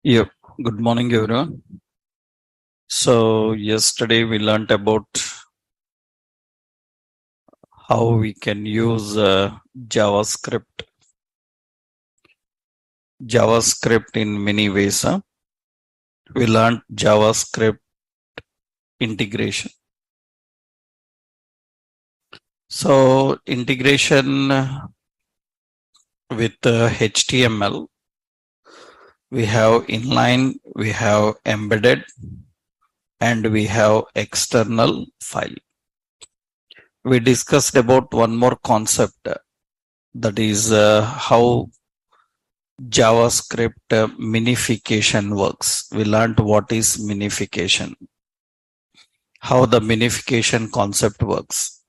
Yep. Good morning, everyone. So yesterday we learned about how we can use JavaScript in many ways. We learned JavaScript integration. So integration with HTML, we have inline, we have embedded, and we have external file. We discussed about one more concept, that is how JavaScript minification works. We learned what is minification, how the minification concept works.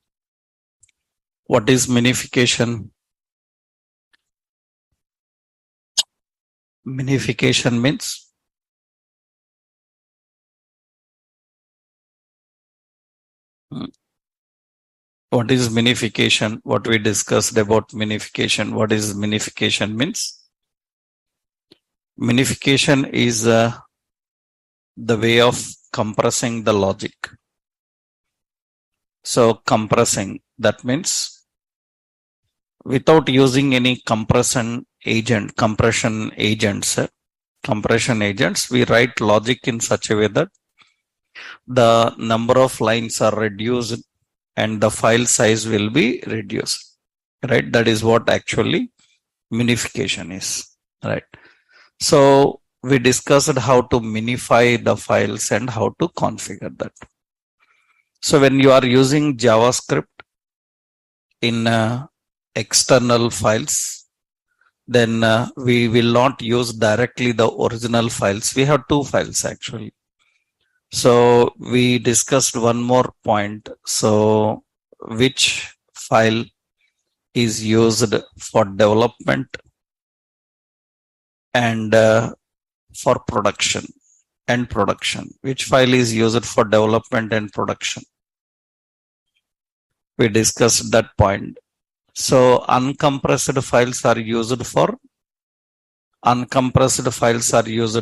What is minification? Minification means what is minification? What we discussed about minification. What is minification means? Minification is the way of compressing the logic. So compressing, that means without using any compression agents, we write logic in such a way that the number of lines are reduced and the file size will be reduced, right? That is what actually minification is, right? So we discussed how to minify the files and how to configure that. So when you are using JavaScript in external files, then we will not use directly the original files. We have two files actually. So we discussed one more point. So which file is used for development and for production and production? Which file is used for development and production? We discussed that point. So uncompressed files are used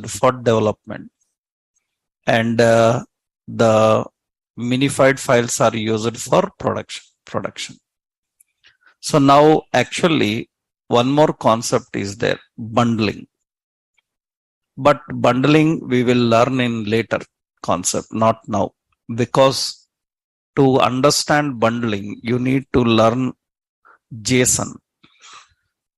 for development, and the minified files are used for production. So now actually one more concept is there, bundling. But bundling we will learn in later concept, not now, because to understand bundling you need to learn JSON.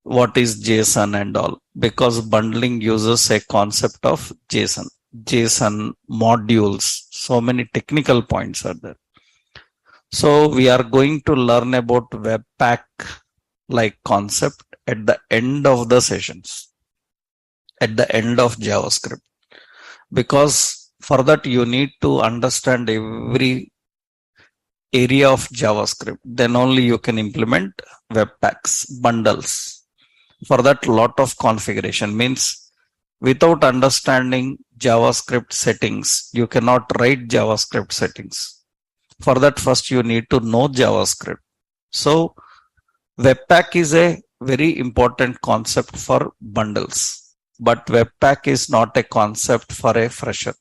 What is JSON and all, because bundling uses a concept of JSON modules. So many technical points are there. So we are going to learn about Webpack like concept at the end of the sessions, at the end of JavaScript, because for that you need to understand every area of JavaScript. Then only you can implement Webpacks, bundles. For that, lot of configuration means without understanding JavaScript settings, you cannot write JavaScript settings. For that, first you need to know JavaScript. So Webpack is a very important concept for bundles, but Webpack is not a concept for a fresher.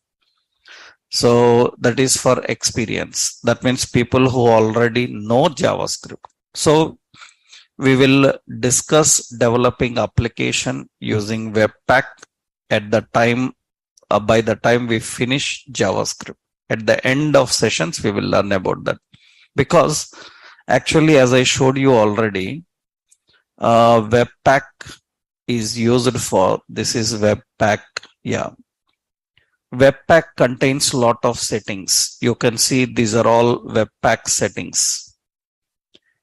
So that is for experience. That means people who already know JavaScript. So we will discuss developing application using Webpack at the time, by the time we finish JavaScript. At the end of sessions, we will learn about that. Because actually, as I showed you already, Webpack is used for, this is Webpack, yeah. Webpack contains a lot of settings. You can see these are all Webpack settings.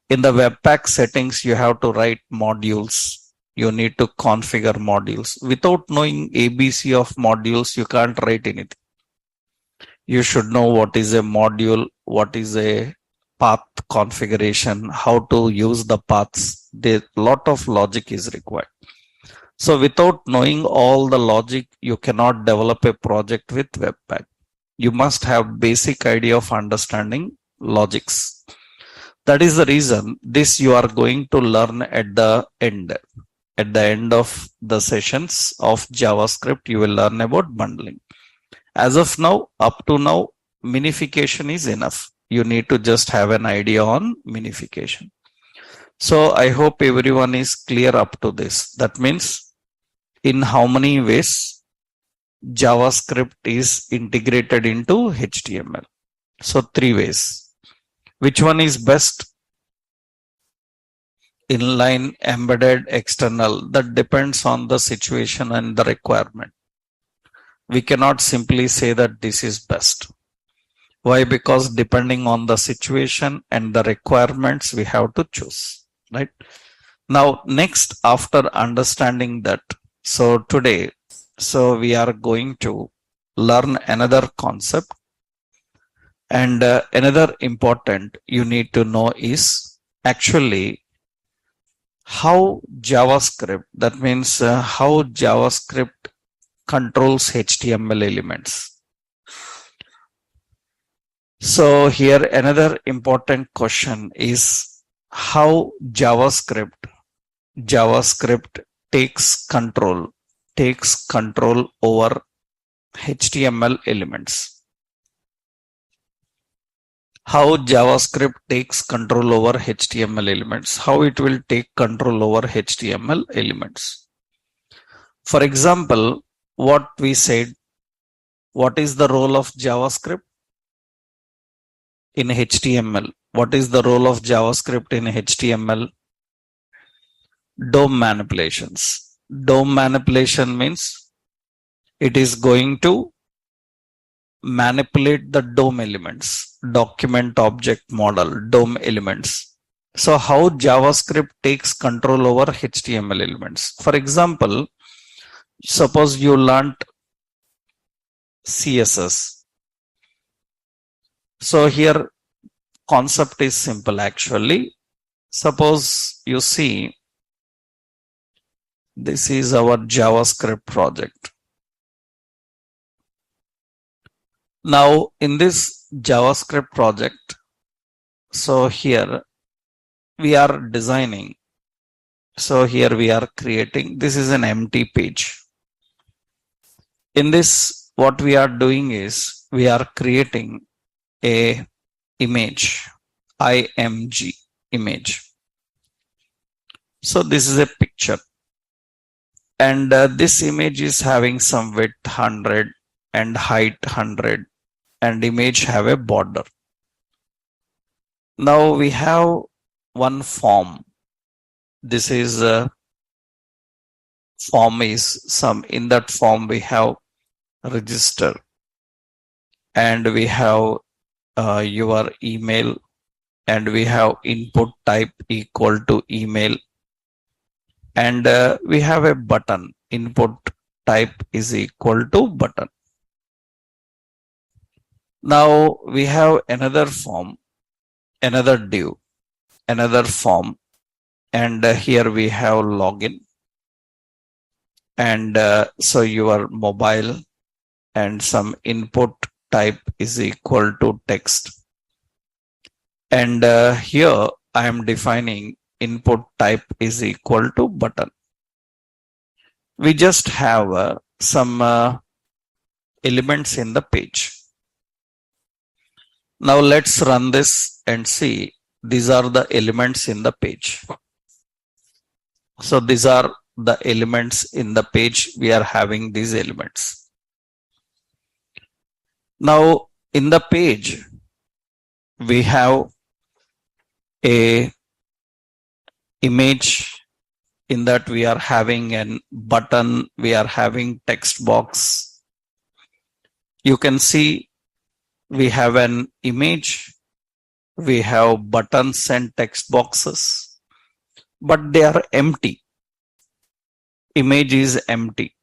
In the Webpack settings, you have to write modules. You need to configure modules. Without knowing ABC of modules, you can't write anything. You should know what is a module, what is a path configuration, how to use the paths. A lot of logic is required. So without knowing all the logic, you cannot develop a project with Webpack. You must have basic idea of understanding logics. That is the reason this you are going to learn at the end. At the end of the sessions of JavaScript, you will learn about bundling. As of now, up to now, minification is enough. You need to just have an idea on minification. So I hope everyone is clear up to this. That means in how many ways JavaScript is integrated into HTML. So 3 ways. Which one is best? Inline, embedded, external. That depends on the situation and the requirement. We cannot simply say that this is best. Why? Because depending on the situation and the requirements, we have to choose, right? Now, next, after understanding that, so today, so we are going to learn another concept, and another important you need to know is actually how JavaScript, that means how JavaScript controls HTML elements. So here another important question is how JavaScript takes control over HTML elements. How JavaScript takes control over HTML elements, how it will take control over HTML elements. For example, what we said, what is the role of JavaScript in HTML? What is the role of JavaScript in HTML? DOM manipulations. DOM manipulation means it is going to manipulate the DOM elements, document object model, DOM elements. So how JavaScript takes control over HTML elements? For example, suppose you learned CSS. So here concept is simple actually. Suppose you see this is our JavaScript project. Now in this JavaScript project, so here we are designing. So here we are creating, this is an empty page. In this, what we are doing is we are creating a image, IMG image. So this is a picture, and this image is having some width 100 and height 100, and image have a border. Now we have one form. This is a form is some, in that form we have register, and we have your email, and we have input type equal to email, and we have a button, input type is equal to button. Now we have another form, another div, another form, and here we have login, and so your mobile, and some input type is equal to text, and here I am defining input type is equal to button. We just have some elements in the page. Now let's run this and see, these are the elements in the page. So these are the elements in the page, we are having these elements. Now in the page we have a image, in that we are having an button, we are having text box. You can see we have an image, we have buttons and text boxes, but they are empty. Image is empty,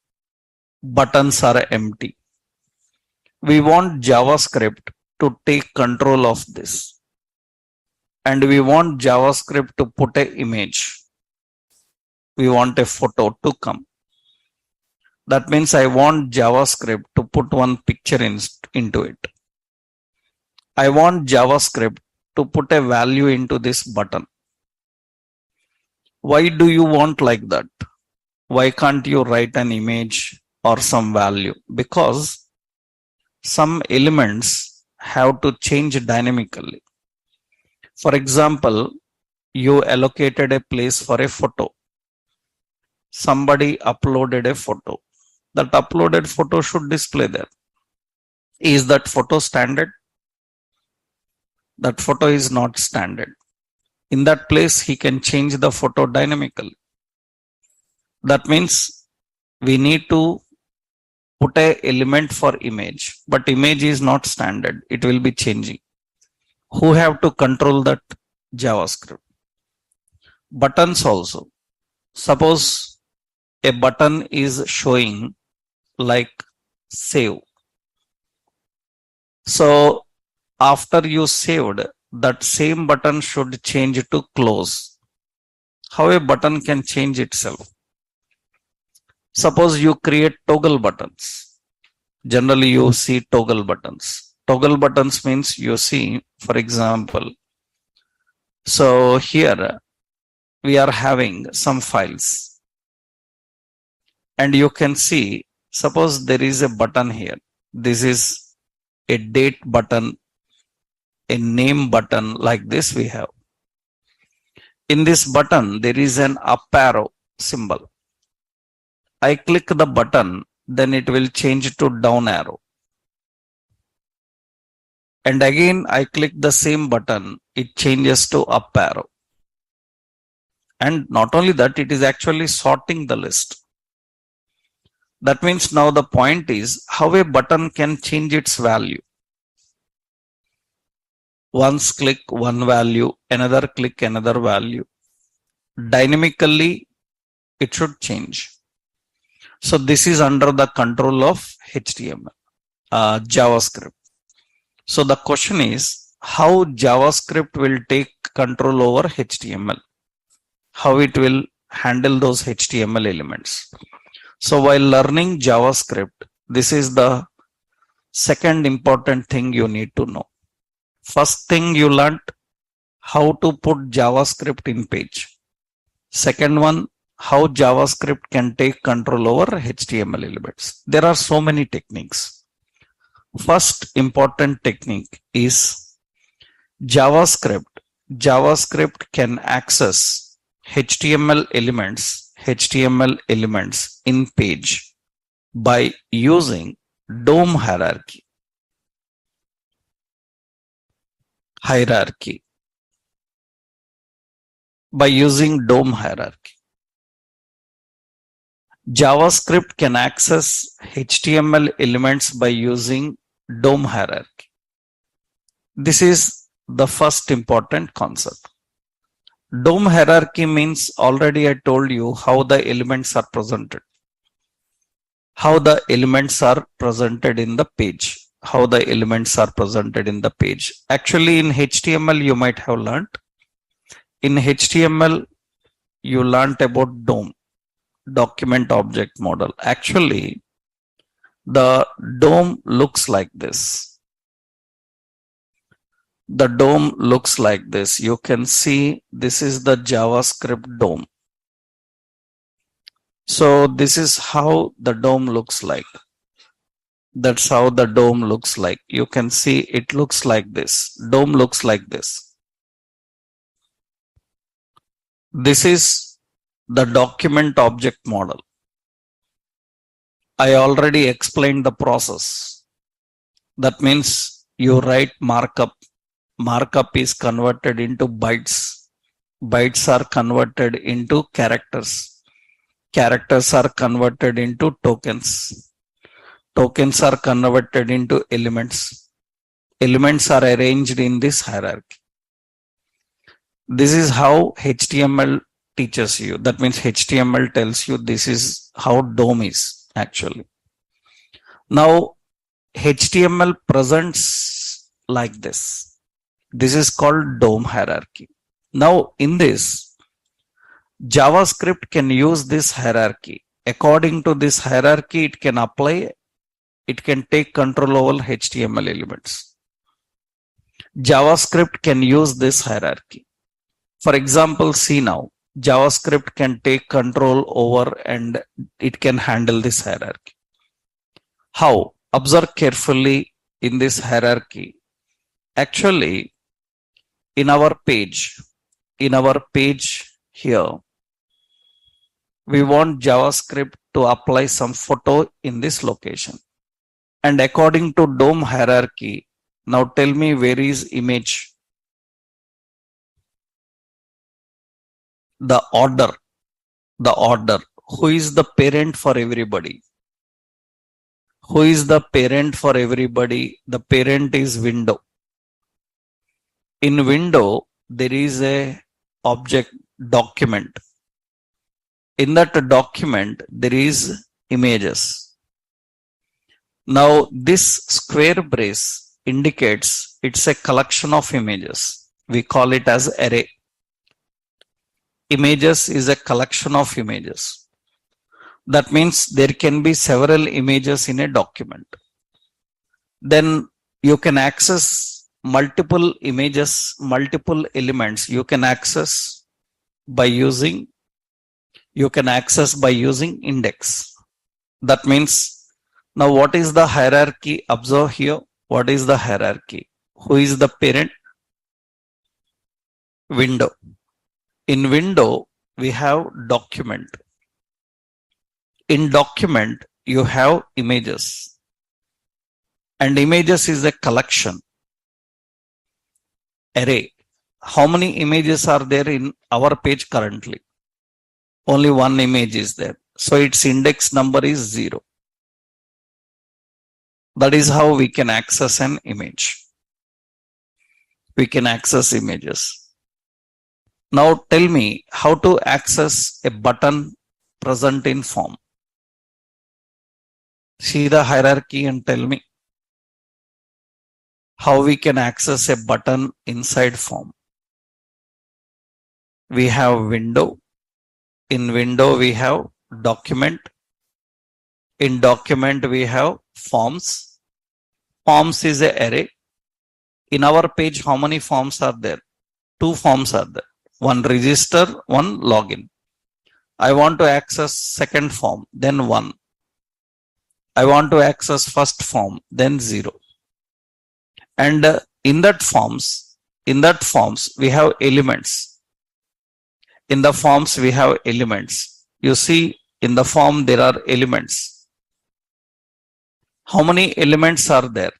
buttons are empty. We want JavaScript to take control of this, and we want JavaScript to put an image. We want a photo to come. That means I want JavaScript to put one picture into it. I want JavaScript to put a value into this button. Why do you want like that? Why can't you write an image or some value? Because some elements have to change dynamically. For example, you allocated a place for a photo. Somebody uploaded a photo. That uploaded photo should display there. Is that photo standard? That photo is not standard. In that place, he can change the photo dynamically. That means we need to put a element for image, but image is not standard. It will be changing. Who have to control that? JavaScript. Buttons also. Suppose a button is showing like save. So after you saved, that same button should change to close. How a button can change itself? Suppose you create toggle buttons. Generally you see toggle buttons. Toggle buttons means you see, for example, so here we are having some files and you can see, suppose there is a button here. This is a date button, a name button, like this we have. In this button, there is an up arrow symbol. I click the button, then it will change to down arrow. And again, I click the same button, it changes to up arrow. And not only that, it is actually sorting the list. That means now the point is how a button can change its value. Once click one value, another click another value. Dynamically, it should change. So this is under the control of HTML, JavaScript. So the question is how JavaScript will take control over HTML, how it will handle those HTML elements. So while learning JavaScript, this is the second important thing you need to know. First thing you learned how to put JavaScript in page. Second one, how JavaScript can take control over HTML elements. There are so many techniques. First important technique is JavaScript. JavaScript can access HTML elements in page by using DOM hierarchy. By using DOM hierarchy. JavaScript can access HTML elements by using DOM hierarchy. This is the first important concept. DOM hierarchy means already I told you how the elements are presented. How the elements are presented in the page. How the elements are presented in the page. Actually in HTML you might have learned. In HTML you learned about DOM. Document object model. Actually, the DOM looks like this. The DOM looks like this. You can see this is the JavaScript DOM. So this is how the DOM looks like. That's how the DOM looks like. You can see it looks like this. DOM looks like this. This is the document object model. I already explained the process. That means you write markup. Markup is converted into bytes. Bytes are converted into characters. Characters are converted into tokens. Tokens are converted into elements. Elements are arranged in this hierarchy. This is how HTML teaches you. That means HTML tells you this is how DOM is actually. Now HTML presents like this. This is called DOM hierarchy. Now in this, JavaScript can use this hierarchy. According to this hierarchy, it can apply, it can take control over HTML elements. JavaScript can use this hierarchy. For example, see now, JavaScript can take control over and it can handle this hierarchy. How? Observe carefully in this hierarchy. Actually, in our page here, we want JavaScript to apply some photo in this location. And according to DOM hierarchy, now tell me where is image? The order. Who is the parent for everybody? Who is the parent for everybody? The parent is window. In window, there is a object document. In that document, there is images. Now, this square brace indicates it's a collection of images. We call it as array. Images is a collection of images. That means there can be several images in a document. Then you can access multiple images, multiple elements. You can access by using index. That means now what is the hierarchy? Observe here. What is the hierarchy? Who is the parent? Window. In window, we have document. In document, you have images. And images is a collection. Array. How many images are there in our page currently? Only one image is there. So its index number is 0. That is how we can access an image. We can access images. Now tell me how to access a button present in form. See the hierarchy and tell me how we can access a button inside form. We have window. In window, we have document. In document, we have forms. Forms is an array. In our page, how many forms are there? 2 forms are there. One register, one login. I want to access second form, then 1. I want to access first form, then 0. And in that forms, we have elements. In the forms, we have elements. You see, in the form, there are elements. How many elements are there?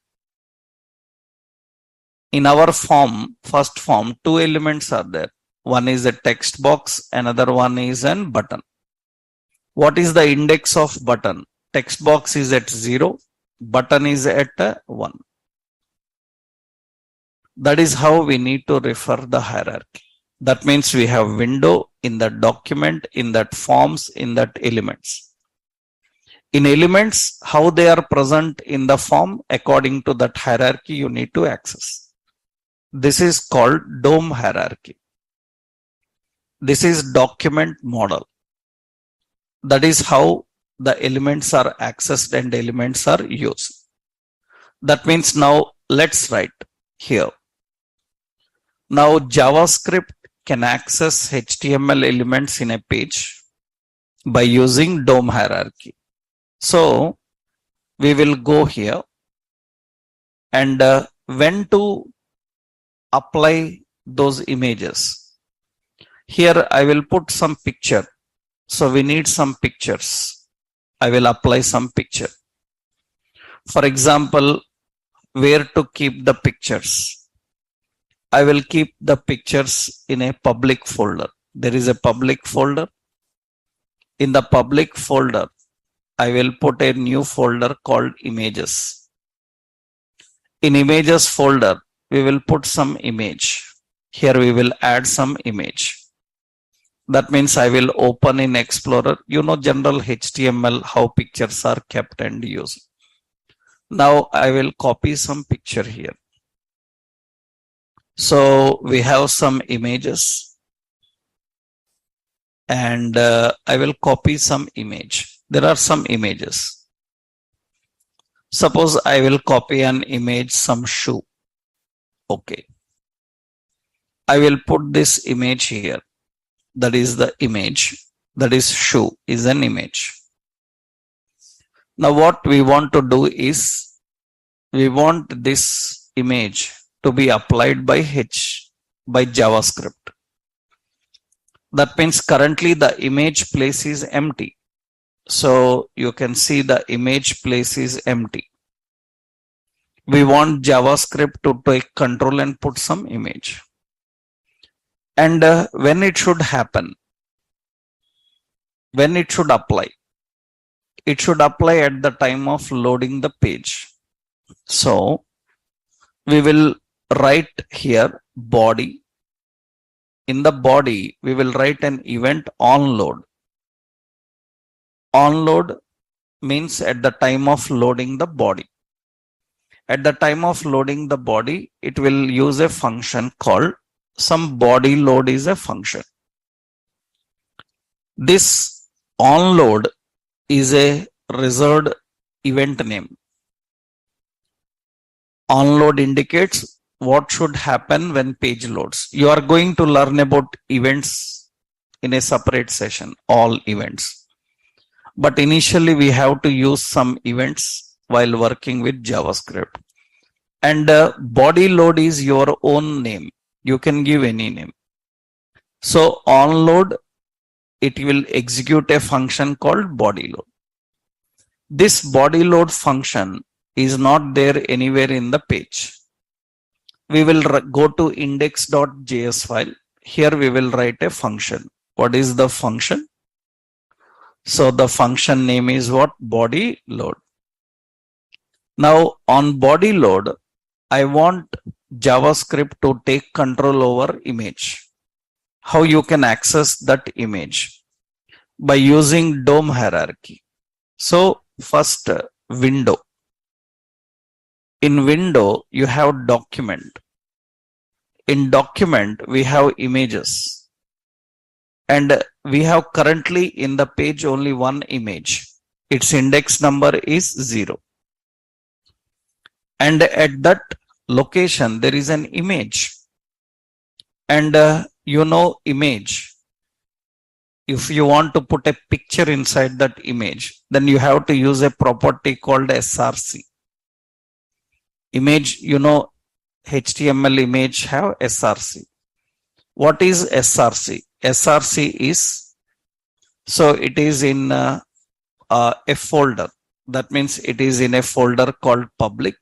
In our form, first form, 2 elements are there. One is a text box, another one is a button. What is the index of button? Text box is at 0, button is at 1. That is how we need to refer the hierarchy. That means we have window in that document, in that forms, in that elements. In elements, how they are present in the form, according to that hierarchy you need to access. This is called DOM hierarchy. This is document model. That is how the elements are accessed and elements are used. That means now let's write here. Now JavaScript can access HTML elements in a page by using DOM hierarchy. So we will go here and when to apply those images. Here I will put some picture. So we need some pictures. I will apply some picture. For example, where to keep the pictures? I will keep the pictures in a public folder. There is a public folder. In the public folder, I will put a new folder called images. In images folder, we will put some image. Here we will add some image. That means I will open in Explorer. You know general HTML, how pictures are kept and used. Now I will copy some picture here. So we have some images and I will copy some image. There are some images. Suppose I will copy an image, some shoe. Okay. I will put this image here. that is the image, that is shoe is an image. Now what we want to do is, we want this image to be applied by JavaScript. That means currently the image place is empty. So you can see the image place is empty. We want JavaScript to take control and put some image. And when it should happen, when it should apply at the time of loading the page. So we will write here body. In the body, we will write an event onload. Onload means at the time of loading the body. At the time of loading the body, it will use a function called some body load is a function. This onload is a reserved event name. Onload indicates what should happen when page loads. You are going to learn about events in a separate session, all events. But initially we have to use some events while working with JavaScript. And body load is your own name. You can give any name. So onload, it will execute a function called body load. This body load function is not there anywhere in the page. We will go to index.js file. Here we will write a function. What is the function? So the function name is what? Body load. Now on body load, I want JavaScript to take control over image. How you can access that image? By using DOM hierarchy. So first window. In window, you have document. In document, we have images. And we have currently in the page only one image. Its index number is 0. And at that location, there is an image. And image. If you want to put a picture inside that image, then you have to use a property called SRC. Image, HTML image have SRC. What is SRC? SRC is, so it is in a folder. That means it is in a folder called public.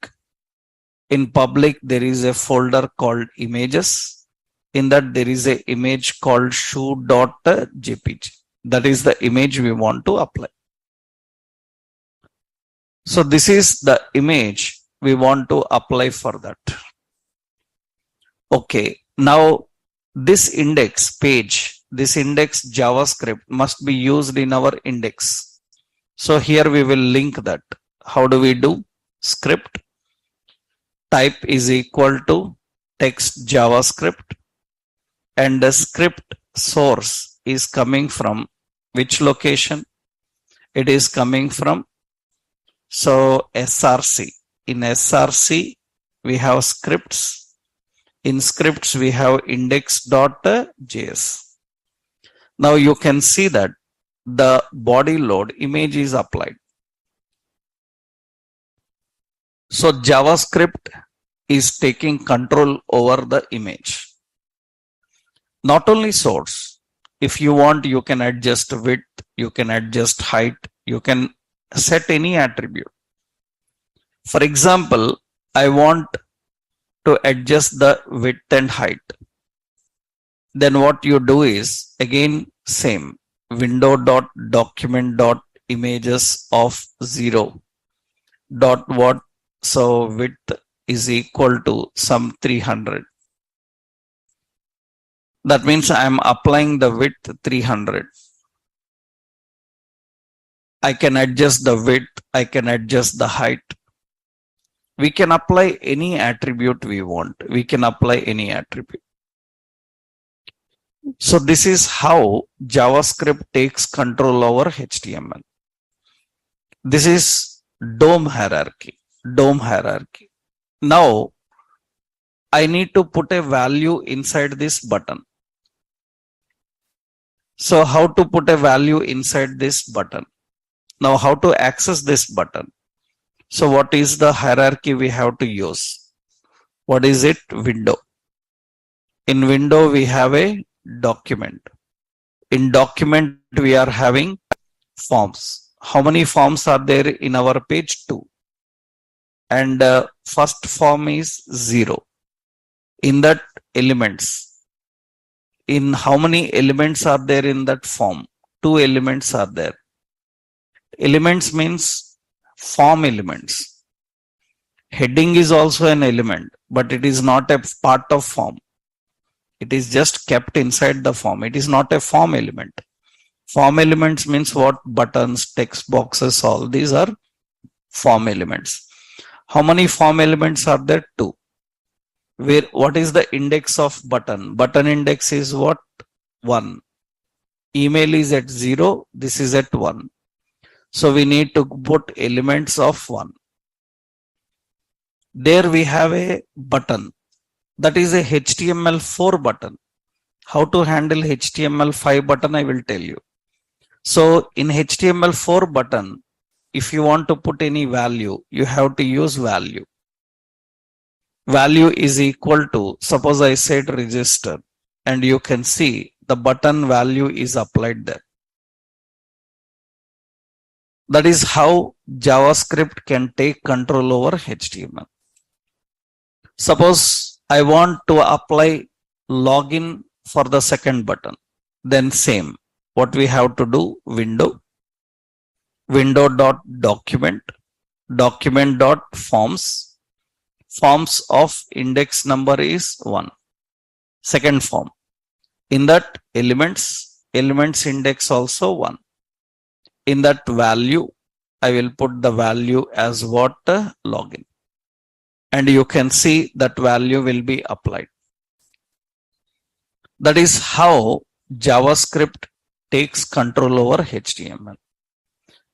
In public, there is a folder called images. In that, there is an image called shoe.jpg. That is the image we want to apply. So this is the image we want to apply for that. Okay, now this index page, this index JavaScript must be used in our index. So here we will link that. How do we do? Script type is equal to text JavaScript, and the script source is coming from which location? It is coming from, so SRC. In SRC, we have scripts. In scripts, we have index.js. Now you can see that the body load image is applied. So JavaScript is taking control over the image. Not only source. If you want, you can adjust width, you can adjust height, you can set any attribute. For example, I want to adjust the width and height. Then what you do is, again, same, window.document.images of 0 dot what, so width is equal to some 300. That means I am applying the width 300. I can adjust the width, I can adjust the height. We can apply any attribute we want. We can apply any attribute. So this is how JavaScript takes control over HTML. This is DOM hierarchy. DOM hierarchy. Now, I need to put a value inside this button. So how to put a value inside this button? Now how to access this button? So what is the hierarchy we have to use? What is it? Window. In window we have a document. In document we are having forms. How many forms are there in our page? 2. And first form is 0. In that elements. In how many elements are there in that form? 2 elements are there. Elements means form elements. Heading is also an element, but it is not a part of form. It is just kept inside the form. It is not a form element. Form elements means what? Buttons, text boxes, all these are form elements. How many form elements are there? 2. What is the index of button? Button index is what? 1. Email is at 0. This is at 1. So we need to put elements of 1. There we have a button. That is a HTML4 button. How to handle HTML5 button I will tell you. So in HTML4 button, if you want to put any value, you have to use value. Value is equal to, suppose I said register, and you can see the button value is applied there. That is how JavaScript can take control over HTML. Suppose I want to apply login for the second button. Then same. What we have to do? Window. Window.document. Document.forms. Forms of index number is 1. Second form. In that elements index also 1. In that value, I will put the value as what? Login. And you can see that value will be applied. That is how JavaScript takes control over HTML.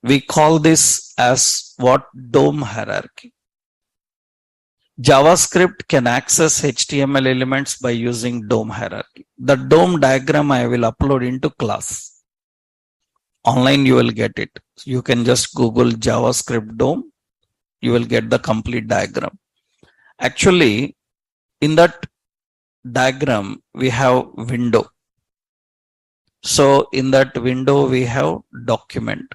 We call this as what? DOM hierarchy. JavaScript can access HTML elements by using DOM hierarchy. The DOM diagram I will upload into class. Online you will get it. You can just Google JavaScript DOM. You will get the complete diagram. Actually, in that diagram, we have window. So in that window, we have document.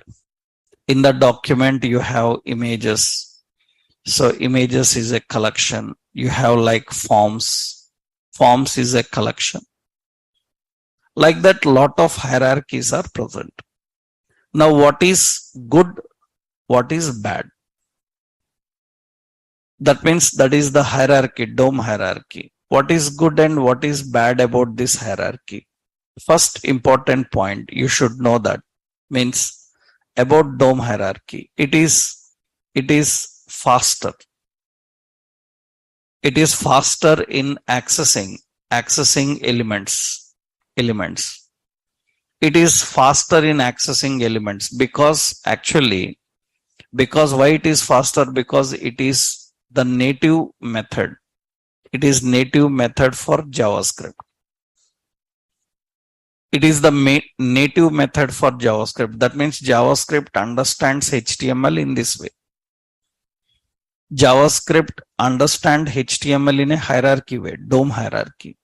In the document, you have images. So images is a collection. You have like forms. Forms is a collection. Like that, lot of hierarchies are present. Now, what is good? What is bad? That means that is the hierarchy, DOM hierarchy. What is good and what is bad about this hierarchy? First important point, you should know that. Means about DOM hierarchy. It is faster. It is faster in accessing elements. It is faster in accessing elements because why it is faster? Because it is the native method. It is native method for JavaScript. It is the native method for JavaScript. That means JavaScript understands HTML in this way. JavaScript understands HTML in a hierarchy way, DOM hierarchy.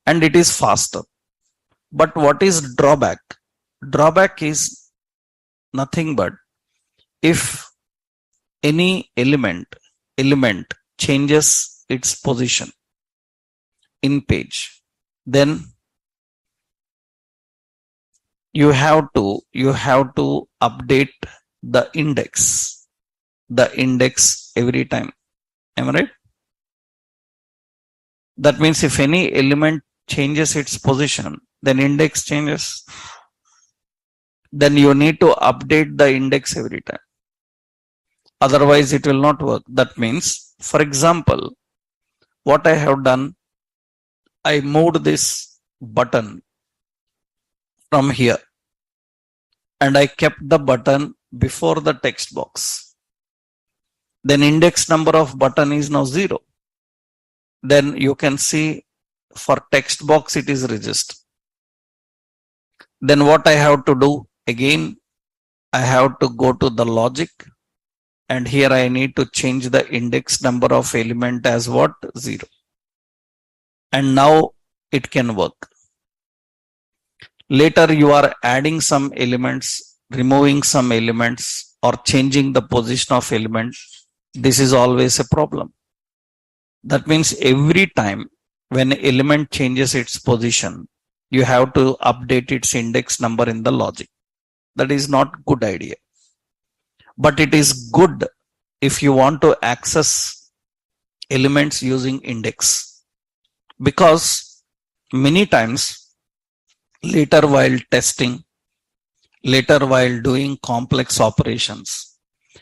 And it is faster. But what is drawback? Drawback is nothing but if any element changes its position in page, then you have to update the index every time. Am I right? That means if any element changes its position, then index changes. Then you need to update the index every time. Otherwise, it will not work. That means, for example, what I have done, I moved this button from here and I kept the button before the text box. Then index number of button is now 0. Then you can see for text box it is register. Then what I have to do? Again, I have to go to the logic, and here I need to change the index number of element as what? 0. And now it can work. Later you are adding some elements, removing some elements, or changing the position of element. This is always a problem. That means every time when element changes its position, you have to update its index number in the logic. That is not good idea. But it is good if you want to access elements using index, because many times later while testing, later while doing complex operations,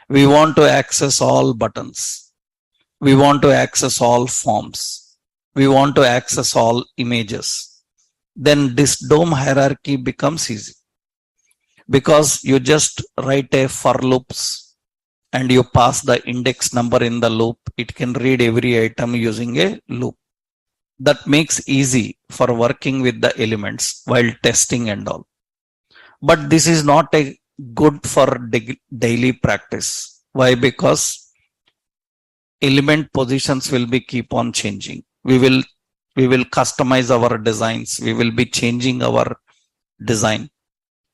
we want to access all buttons, we want to access all forms, we want to access all images. Then this DOM hierarchy becomes easy, because you just write a for loops and you pass the index number in the loop. It can read every item using a loop. That makes easy for working with the elements while testing and all. But this is not a good for daily practice. Why? Because element positions will be keep on changing. We will customize our designs. We will be changing our design.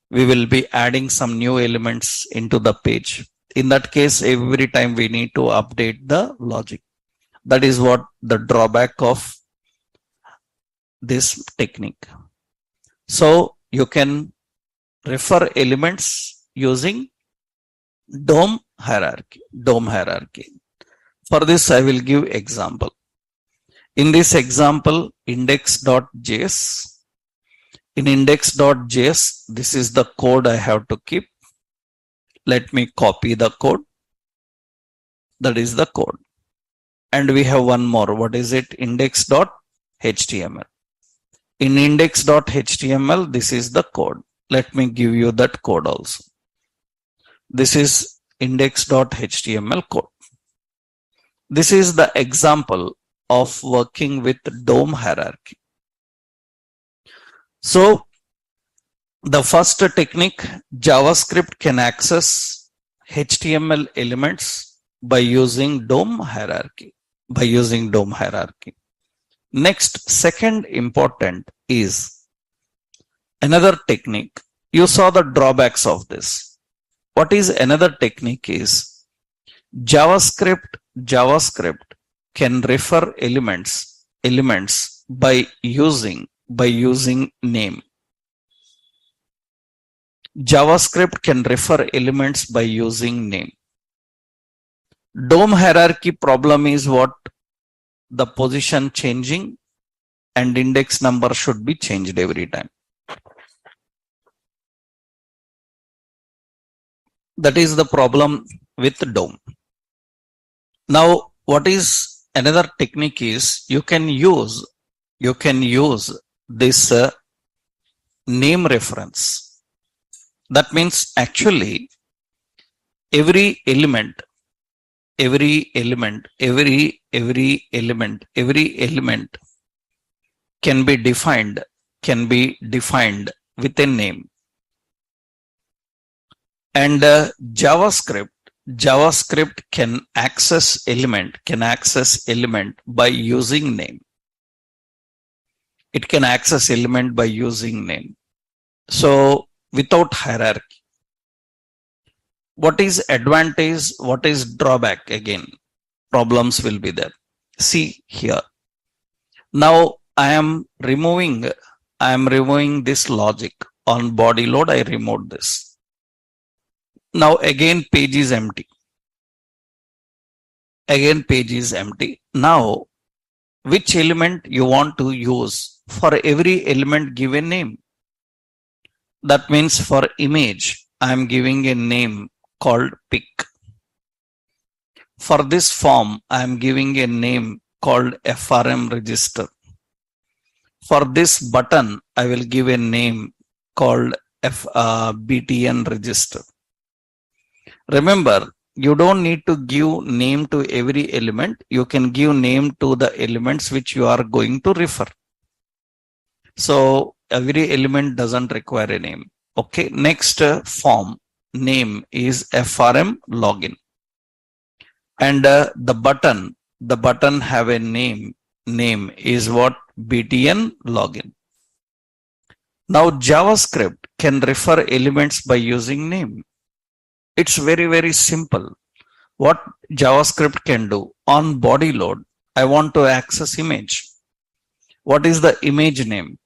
We will be adding some new elements into the page. In that case, every time we need to update the logic. That is what the drawback of this technique. So you can refer elements using DOM hierarchy. For this, I will give example. In this example, index.js. In index.js, this is the code I have to keep. Let me copy the code. That is the code. And we have one more. What is it? Index.html. In index.html, this is the code. Let me give you that code also. This is index.html code. This is the example of working with DOM hierarchy. So the first technique, JavaScript can access HTML elements by using DOM hierarchy. Next, second important is another technique. You saw the drawbacks of this. What is another technique is JavaScript can refer elements by using name. JavaScript can refer elements by using name. DOM hierarchy problem is what? The position changing and index number should be changed every time. That is the problem with DOM. Now, what is another technique is you can use this name reference. That means actually every element can be defined with a name. And JavaScript can access element by using name. It can access element by using name. So without hierarchy. What is advantage? What is drawback? Again, problems will be there. See here. Now I am removing this logic on body load. I removed this. Now again page is empty. Now which element you want to use? For every element give a name. That means for image I am giving a name called pic. For this form I am giving a name called FRM register. For this button I will give a name called BTN register. Remember, you don't need to give name to every element. You can give name to the elements which you are going to refer. So every element doesn't require a name. Okay, next form name is FRM login, and the button have a name is what? BTN login. Now JavaScript can refer elements by using name. It's very simple. What JavaScript can do on body load, I want to access image. What is the image name?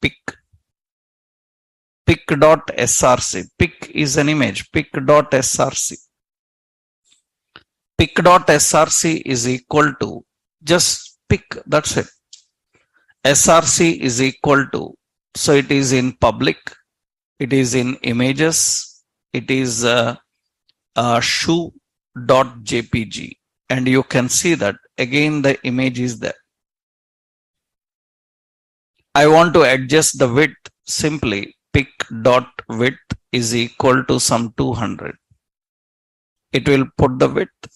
Pic.src. Pic is an image. Pic.src. Pic.src is equal to just pic. That's it. src is equal to, so it is in public, it is in images, it is shoe.jpg, and you can see that again the image is there. I want to adjust the width. Simply pic.width is equal to some 200. It will put the width.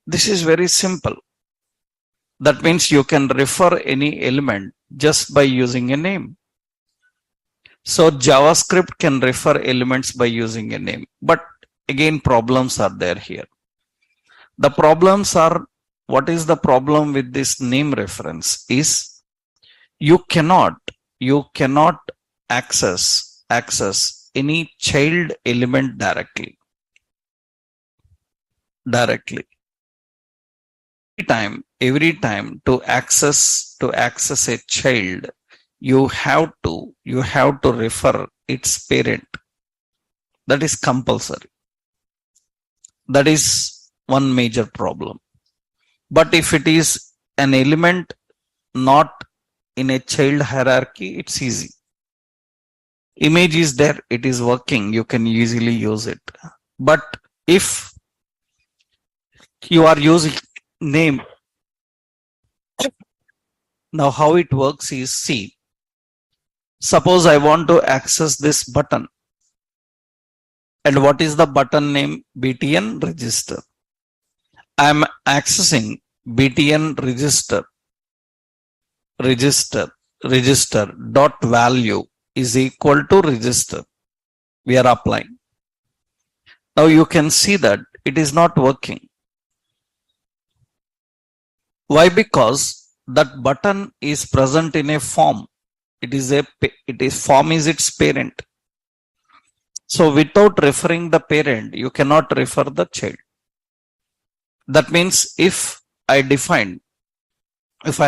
This is very simple. That means you can refer any element just by using a name. So JavaScript can refer elements by using a name. But again, problems are there here. The problems are, what is the problem with this name reference is you cannot access any child element directly. Every time to access a child, you have to refer its parent. That is compulsory. That is one major problem. But if it is an element not in a child hierarchy, it's easy. Image is there, it is working, you can easily use it. But if you are using name, now how it works is, see, suppose I want to access this button, and what is the button name? BTN register. I am accessing BTN register dot value is equal to register. We are applying. Now you can see that it is not working. Why? Because that button is present in a form. Form is its parent. So without referring the parent, you cannot refer the child. That means if I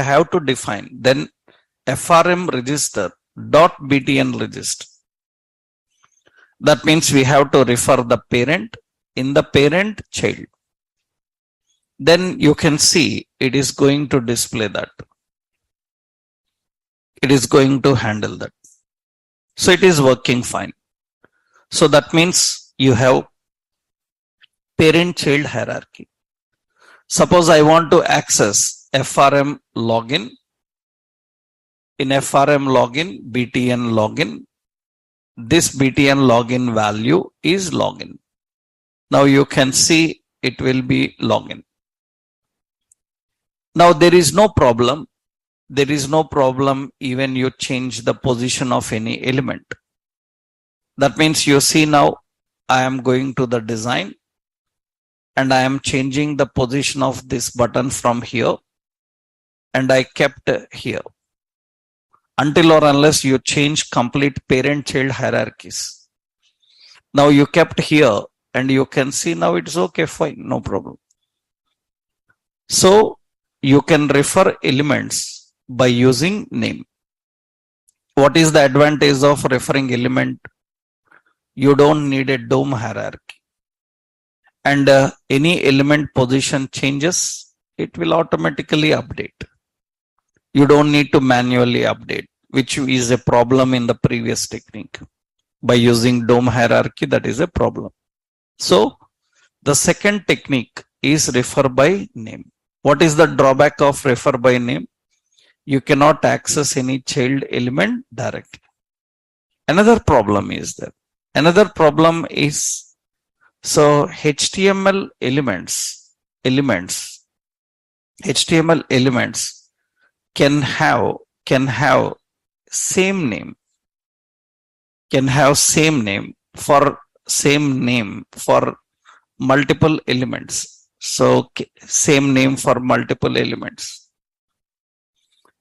have to define, then FRM register dot BTN register. That means we have to refer the parent in the parent child. Then you can see it is going to display that. It is going to handle that. So it is working fine. So that means you have parent-child hierarchy. Suppose I want to access FRM login. In FRM login, BTN login, this BTN login value is login. Now you can see it will be login. Now there is no problem. There is no problem even you change the position of any element. That means you see now I am going to the design and I am changing the position of this button from here and I kept here. Until or unless you change complete parent-child hierarchies. Now you kept here and you can see now it's okay, fine, no problem. So you can refer elements by using name. What is the advantage of referring element? You don't need a DOM hierarchy. And any element position changes, it will automatically update. You don't need to manually update, which is a problem in the previous technique. By using DOM hierarchy, that is a problem. So the second technique is refer by name. What is the drawback of refer by name? You cannot access any child element directly. Another problem is that. Another problem is, so HTML elements can have same name, can have same name for multiple elements. So same name for multiple elements.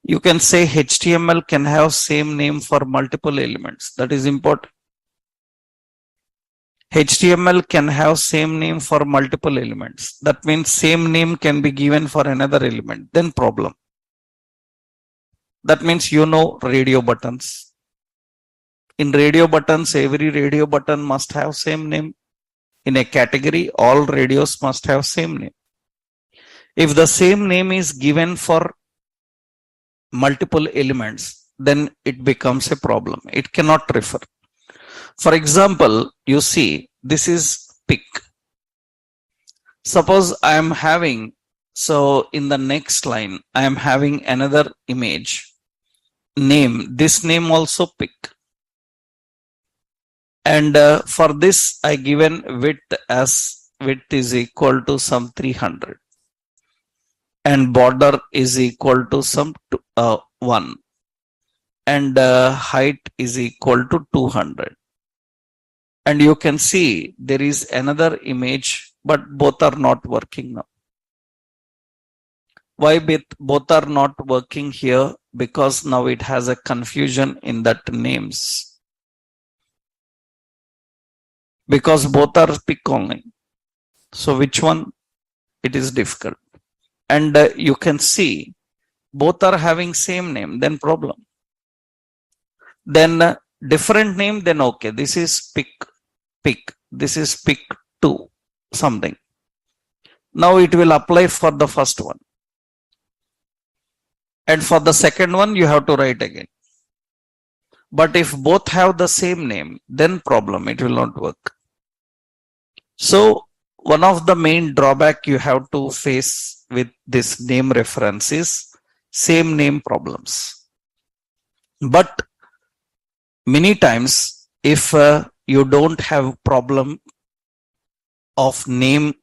You can say HTML can have same name for multiple elements. That is important. HTML can have same name for multiple elements. That means same name can be given for another element. Then problem. That means radio buttons. In radio buttons, every radio button must have same name. In a category, all radios must have same name. If the same name is given for multiple elements, then it becomes a problem. It cannot refer. For example, you see, this is pic. Suppose I am having, so in the next line, I am having another image. Name, this name also pic. And for this, I given width is equal to some 300. And border is equal to some 1. And height is equal to 200. And you can see there is another image, but both are not working now. Why both are not working here? Because now it has a confusion in that names. Because both are pic only. So which one? It is difficult. And you can see both are having same name, then problem. Then different name, then okay. This is pic. This is pic 2 something. Now it will apply for the first one. And for the second one, you have to write again. But if both have the same name, then problem, it will not work. So one of the main drawback you have to face with this name reference is same name problems. But many times, if you don't have problem of name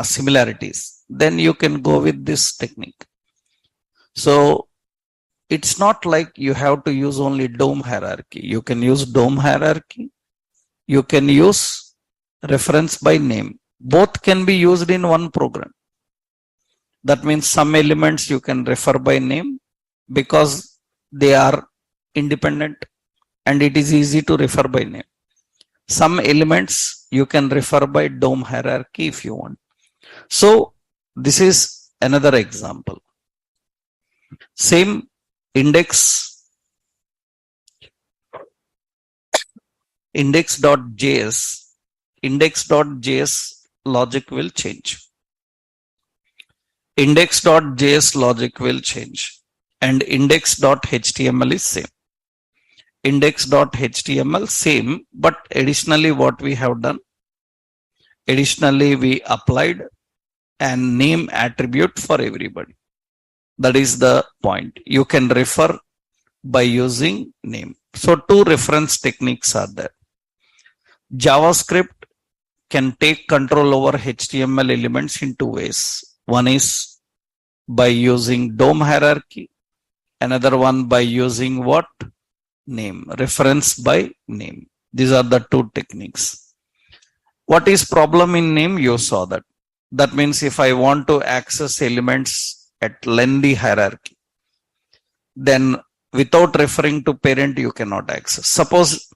similarities, then you can go with this technique. So it's not like you have to use only DOM hierarchy. You can use DOM hierarchy. You can use reference by name. Both can be used in one program. That means some elements you can refer by name because they are independent and it is easy to refer by name. Some elements you can refer by DOM hierarchy if you want. So this is another example. Same index.js logic will change. Index.js logic will change and index.html is same. Index.html same, but additionally what we have done, additionally we applied an name attribute for everybody. That is the point. You can refer by using name. So two reference techniques are there. JavaScript can take control over HTML elements in two ways. One is by using DOM hierarchy. Another one by using what? Name. Reference by name. These are the two techniques. What is problem in name? You saw that. That means if I want to access elements at lengthy hierarchy, then without referring to parent, you cannot access. Suppose,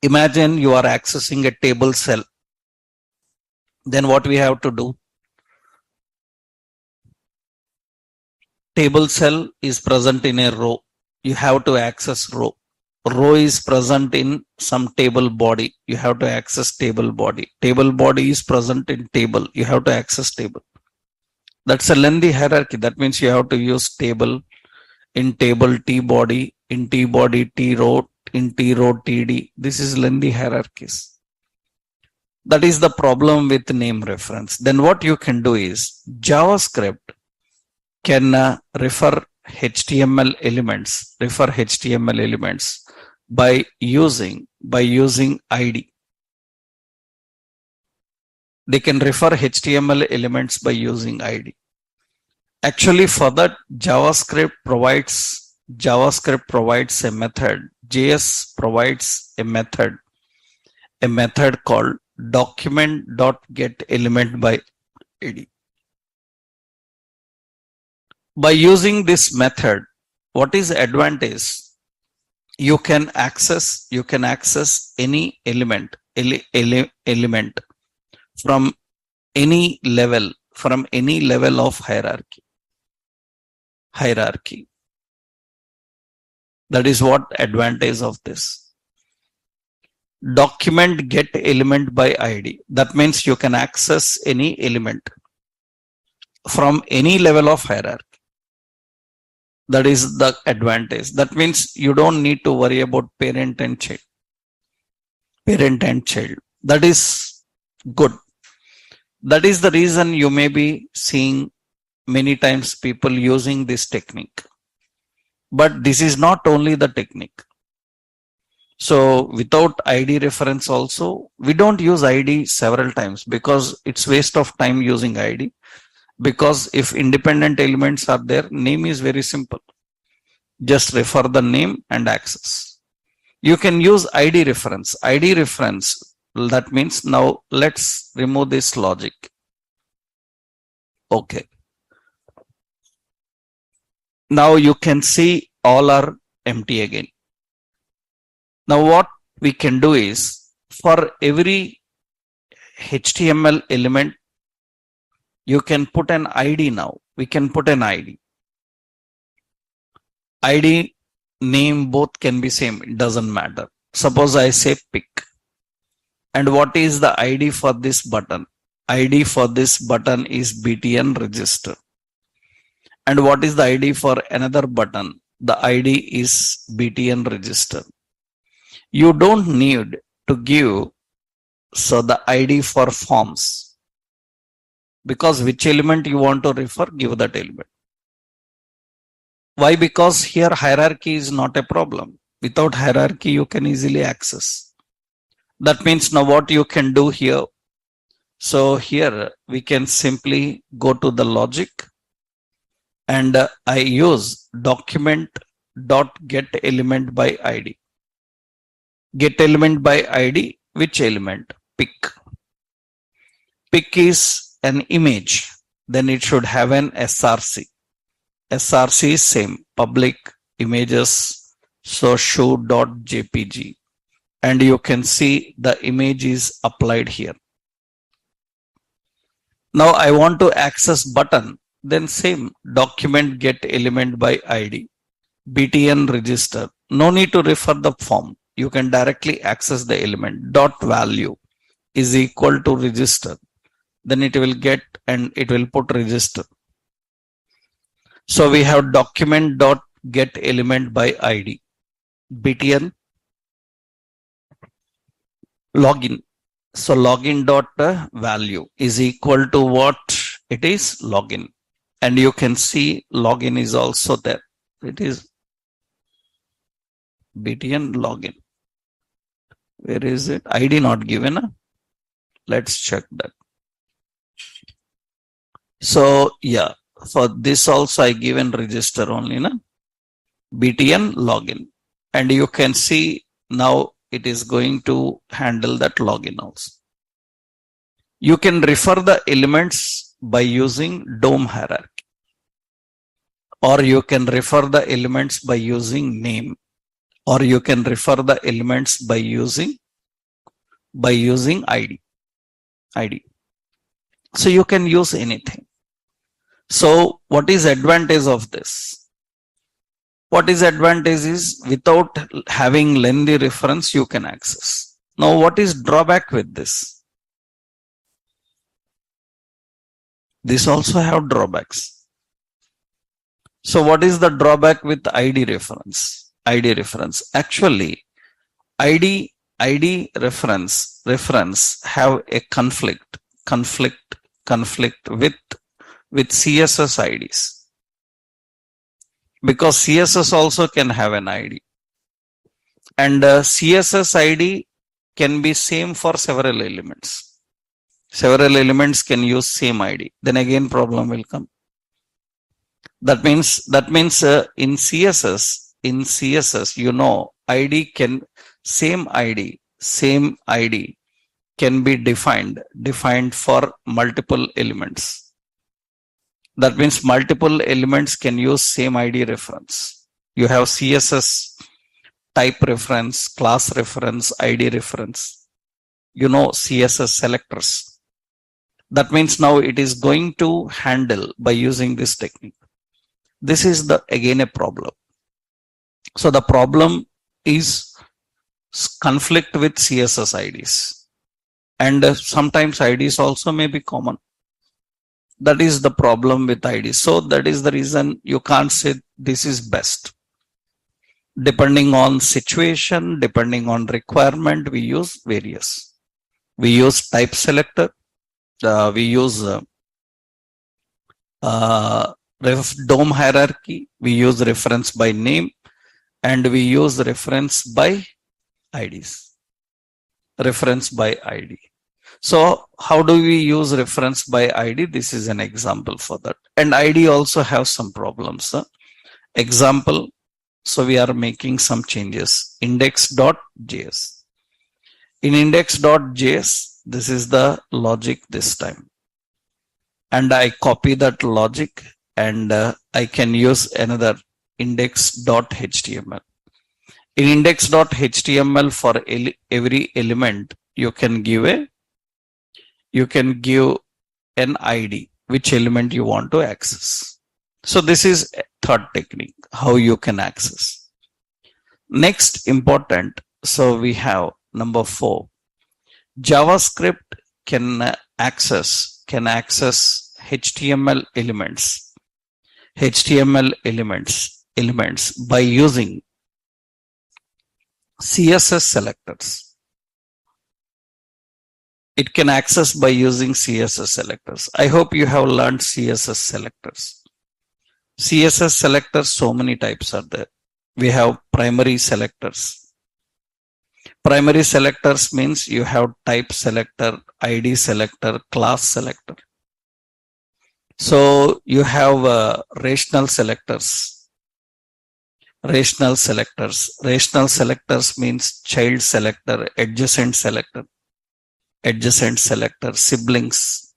imagine you are accessing a table cell. Then what we have to do? Table cell is present in a row. You have to access row. Row is present in some table body. You have to access table body. Table body is present in table. You have to access table. That's a lengthy hierarchy. That means you have to use table, in table T body, in T body T row, in T row TD. This is lengthy hierarchies. That is the problem with name reference. Then what you can do is JavaScript can refer HTML elements by using ID. They can refer HTML elements by using ID. Actually, for that, JavaScript provides JavaScript provides a method, JS provides a method called document.getElement by ID. By using this method, what is advantage? You can access any element from any level of hierarchy. That is what advantage of this. Document get element by ID. That means you can access any element from any level of hierarchy. That is the advantage. That means you don't need to worry about parent and child. That is good. That is the reason you may be seeing many times people using this technique. But this is not only the technique. So without ID reference also, we don't use ID several times because it's waste of time using ID. Because if independent elements are there, name is very simple. Just refer the name and access. You can use ID reference. ID reference, that means now let's remove this logic. Okay. Now you can see all are empty again. Now what we can do is for every HTML element, you can put an ID now. We can put an ID. ID, name, both can be same. It doesn't matter. Suppose I say pick. And what is the ID for this button? ID for this button is BTN register. And what is the ID for another button? The ID is BTN register. You don't need to give the ID for forms. Because which element you want to refer, give that element. Why? Because here hierarchy is not a problem. Without hierarchy, you can easily access. That means now what you can do here. So here we can simply go to the logic and I use document.getElement by ID. Get element by ID, which element? Pick. Pick is an image, then it should have an SRC. SRC is same, public images, so show.jpg. And you can see the image is applied here. Now I want to access button, then same, document get element by ID, BTN register. No need to refer the form. You can directly access the element. Dot value is equal to register. Then it will get and it will put register. So we have document dot get element by ID, BTN login. So login dot value is equal to what it is, login. And you can see login is also there. It is BTN login. Where is it? ID not given. Let's check that. So yeah, for this also I given register only, BTN login. And you can see now it is going to handle that login also. You can refer the elements by using DOM hierarchy. Or you can refer the elements by using name. Or you can refer the elements by using ID. So you can use anything. So what is advantage of this? What is advantage is without having lengthy reference, you can access. Now what is drawback with this? This also have drawbacks. So what is the drawback with ID reference? ID reference. Actually, ID reference have a conflict with CSS IDs. Because CSS also can have an ID. And CSS ID can be same for several elements. Several elements can use same ID. Then again problem will come. That means in CSS, ID can same ID can be defined for multiple elements. That means multiple elements can use same ID reference. You have CSS type reference, class reference, ID reference. CSS selectors. That means now it is going to handle by using this technique. This is again a problem. So the problem is conflict with CSS IDs, and sometimes IDs also may be common. That is the problem with IDs. So that is the reason you can't say this is best. Depending on situation, depending on requirement, we use various. We use type selector. We use DOM hierarchy. We use reference by name, and we use reference by IDs. Reference by ID. So how do we use reference by ID? This is an example for that. And ID also has some problems. Example, so we are making some changes. Index.js. In index.js, this is the logic this time. And I copy that logic, and I can use another index.html. In index.html, for every element, you can give an ID, which element you want to access. So this is a third technique, how you can access. Next important, so we have number 4. JavaScript can access HTML elements by using CSS selectors. It can access by using CSS selectors. I hope you have learned CSS selectors. CSS selectors, so many types are there. We have primary selectors. Primary selectors means you have type selector, ID selector, class selector. So you have rational selectors. Rational selectors means child selector, adjacent selector, siblings,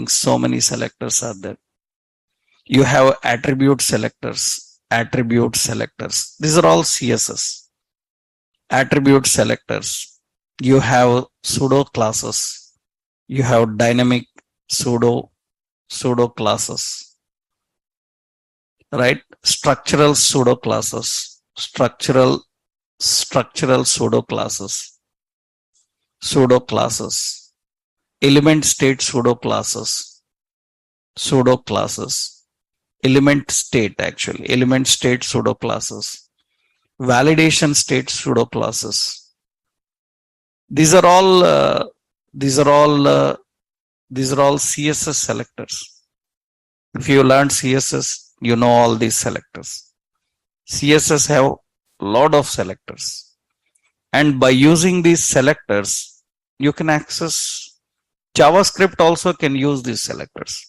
so many selectors are there. You have attribute selectors. These are all CSS. Attribute selectors. You have pseudo classes. You have dynamic pseudo classes. Right? Structural pseudo classes. Structural pseudo classes. Element state pseudo classes. Element state pseudo classes. Validation state pseudo classes. These are all CSS selectors. If you learn CSS, you know all these selectors. CSS have a lot of selectors, and by using these selectors, you can access. JavaScript also can use these selectors.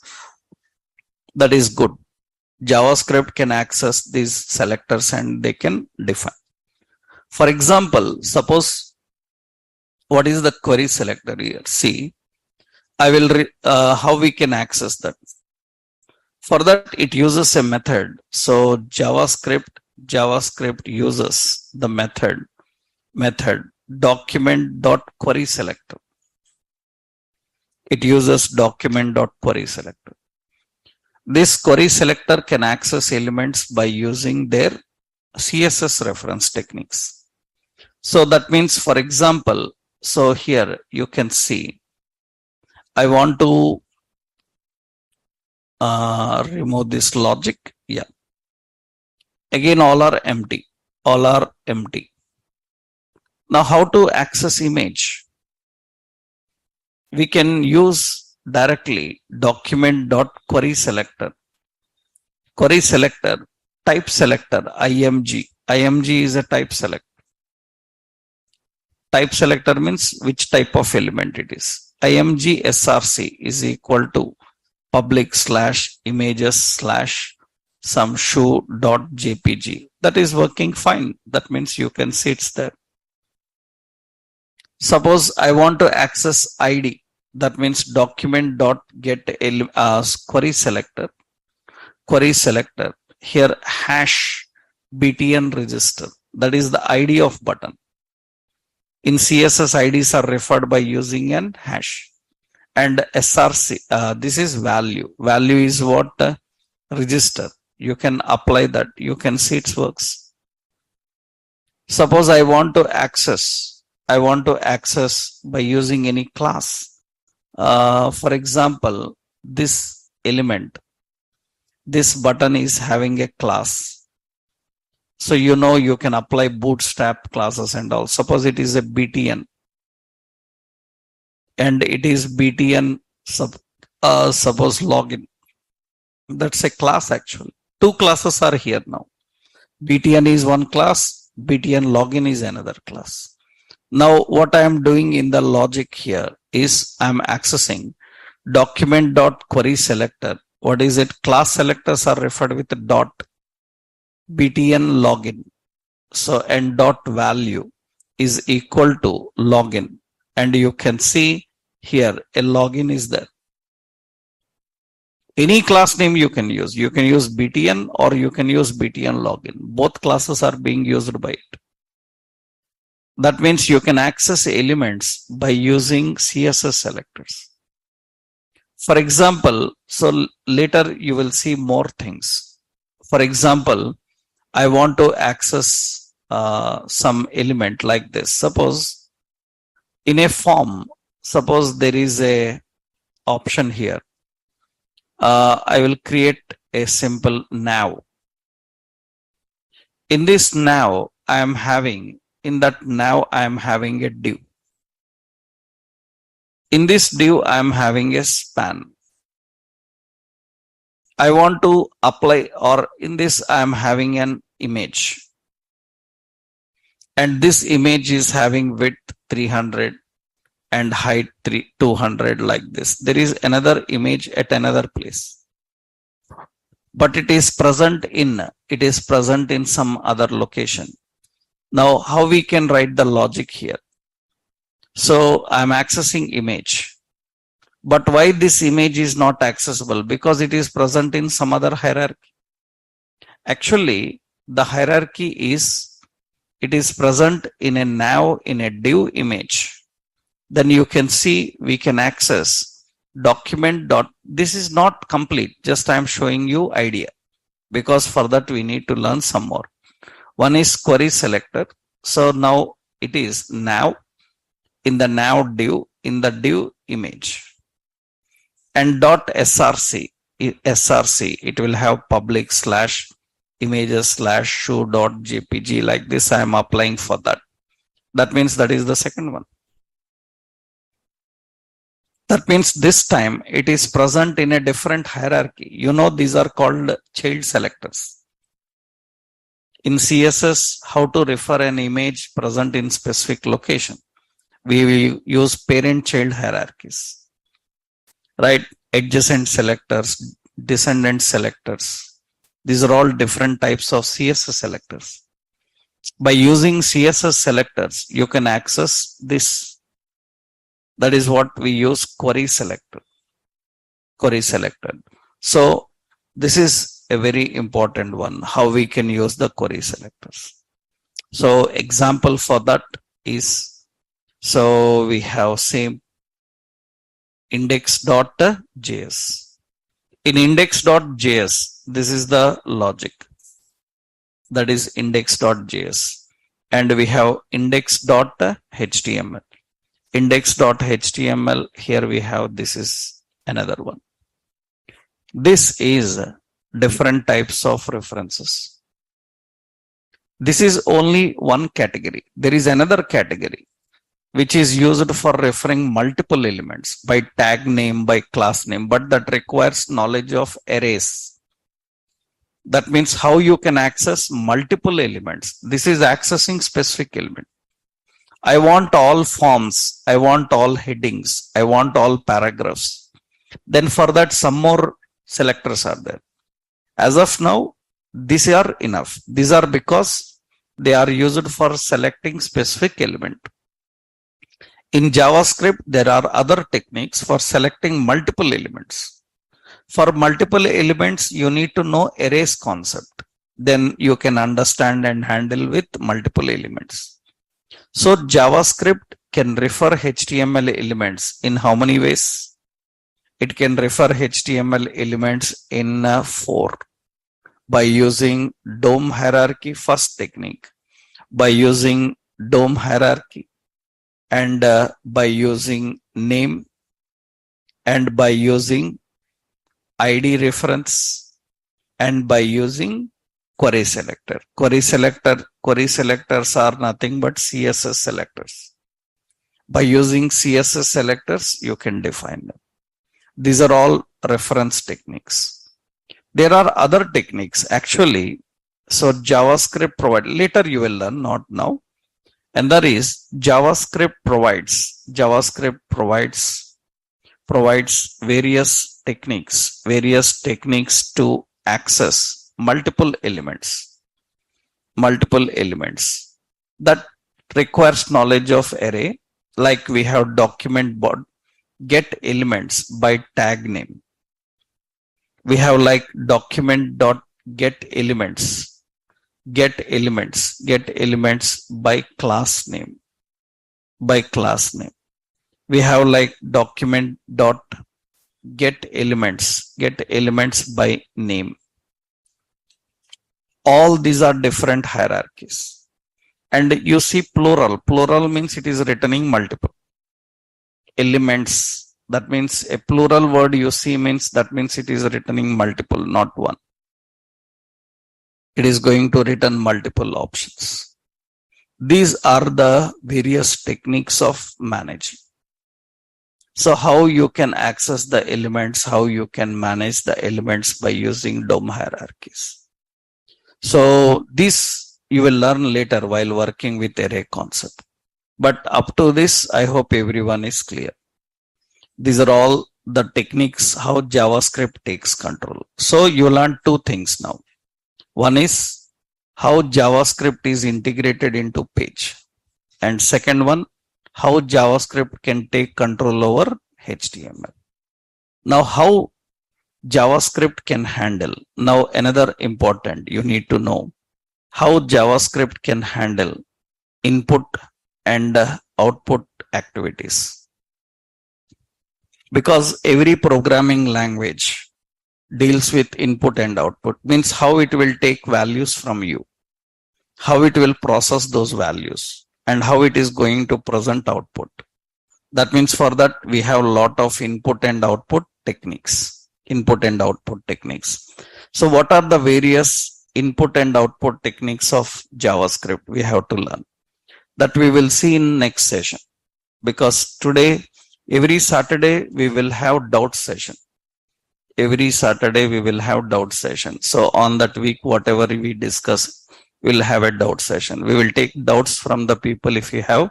That is good. JavaScript can access these selectors and they can define. For example, suppose what is the query selector here? See, I will how we can access that. For that, it uses a method. So JavaScript uses the method document.querySelector. It uses document.querySelector. This query selector can access elements by using their CSS reference techniques. So that means, for example, so here you can see, I want to remove this logic. Yeah. Again, all are empty. Now, how to access image? We can use directly document.querySelector. Query selector, type selector, IMG. IMG is a type selector. Type selector means which type of element it is. IMG SRC is equal to public /images some shoe.jpg. That is working fine. That means you can see it's there. Suppose I want to access ID. That means document.get query selector. Query selector. Here hash btn register. That is the ID of button. In CSS, IDs are referred by using an hash. And SRC, this is value. Value is what? Register. You can apply that. You can see it works. Suppose I want to access by using any class. For example, this element, this button is having a class. So you can apply bootstrap classes and all. Suppose it is a BTN. And it is BTN suppose login. That's a class actually. Two classes are here now. BTN is one class, BTN login is another class. Now what I am doing in the logic here is I am accessing document.query selector. What is it? Class selectors are referred with dot BTN login. So and dot value is equal to login. And you can see here a login is there. Any class name you can use. You can use BTN or you can use BTN login. Both classes are being used by it. That means you can access elements by using CSS selectors. For example, so later you will see more things. For example, I want to access some element like this. Suppose in a form, suppose there is a option here. I will create a simple now. In this now, I am having a div. In this div, I am having a span. I want to apply, or in this, I am having an image. And this image is having width 300 and height 200 like this. There is another image at another place. But it is present in some other location. Now, how we can write the logic here? So I'm accessing image. But why this image is not accessible? Because it is present in some other hierarchy. Actually, the hierarchy is, it is present in a now in a div image. Then you can see we can access document dot. This is not complete. Just I am showing you idea. Because for that we need to learn some more. One is query selector. So now it is now in the now div, in the div image. And dot src, it will have public slash images slash show dot jpg like this. I am applying for that. That means that is the second one. That means this time it is present in a different hierarchy. These are called child selectors. In CSS, how to refer an image present in specific location? We will use parent-child hierarchies. Right? Adjacent selectors, descendant selectors. These are all different types of CSS selectors. By using CSS selectors, you can access this. That is what we use query selector. Query selector. So this is a very important one, how we can use the query selectors. So example for that is, so we have same index.js. In index.js, this is the logic. That is index.js. And we have index.html. Index.html, here we have, this is another one. This is different types of references. This is only one category. There is another category which is used for referring multiple elements by tag name, by class name, but that requires knowledge of arrays. That means how you can access multiple elements. This is accessing specific element. I want all forms, I want all headings, I want all paragraphs. Then for that some more selectors are there. As of now, these are enough. These are because they are used for selecting specific element. In JavaScript, there are other techniques for selecting multiple elements. For multiple elements, you need to know arrays concept. Then you can understand and handle with multiple elements. So JavaScript can refer HTML elements in how many ways? It can refer HTML elements in 4. By using DOM hierarchy, first technique, by using DOM hierarchy, and by using name, and by using ID reference, and by using query selector. Query selectors are nothing but CSS selectors. By using CSS selectors, you can define them. These are all reference techniques. There are other techniques actually. So JavaScript provides, later you will learn, not now. And that is JavaScript provides various techniques to access multiple elements that requires knowledge of array. Like we have document bot, get elements by tag name. We have like document dot get elements by class name. We have like document dot get elements by name. All these are different hierarchies. And you see plural means it is returning multiple elements. That means a plural word you see means that means it is returning multiple, not one. It is going to return multiple options. These are the various techniques of managing. So how you can access the elements, how you can manage the elements by using DOM hierarchies. So this you will learn later while working with array concept. But up to this, I hope everyone is clear. These are all the techniques how JavaScript takes control. So you learn two things now. One is how JavaScript is integrated into page. And second one, how JavaScript can take control over HTML. Now how JavaScript can handle. Now another important, you need to know how JavaScript can handle input and output activities. Because every programming language deals with input and output, means how it will take values from you, how it will process those values, and how it is going to present output. That means for that we have a lot of input and output techniques. So what are the various input and output techniques of JavaScript? We have to learn. That we will see in next session. Because today, every Saturday, we will have doubt session. So on that week, whatever we discuss, we'll have a doubt session. We will take doubts from the people if you have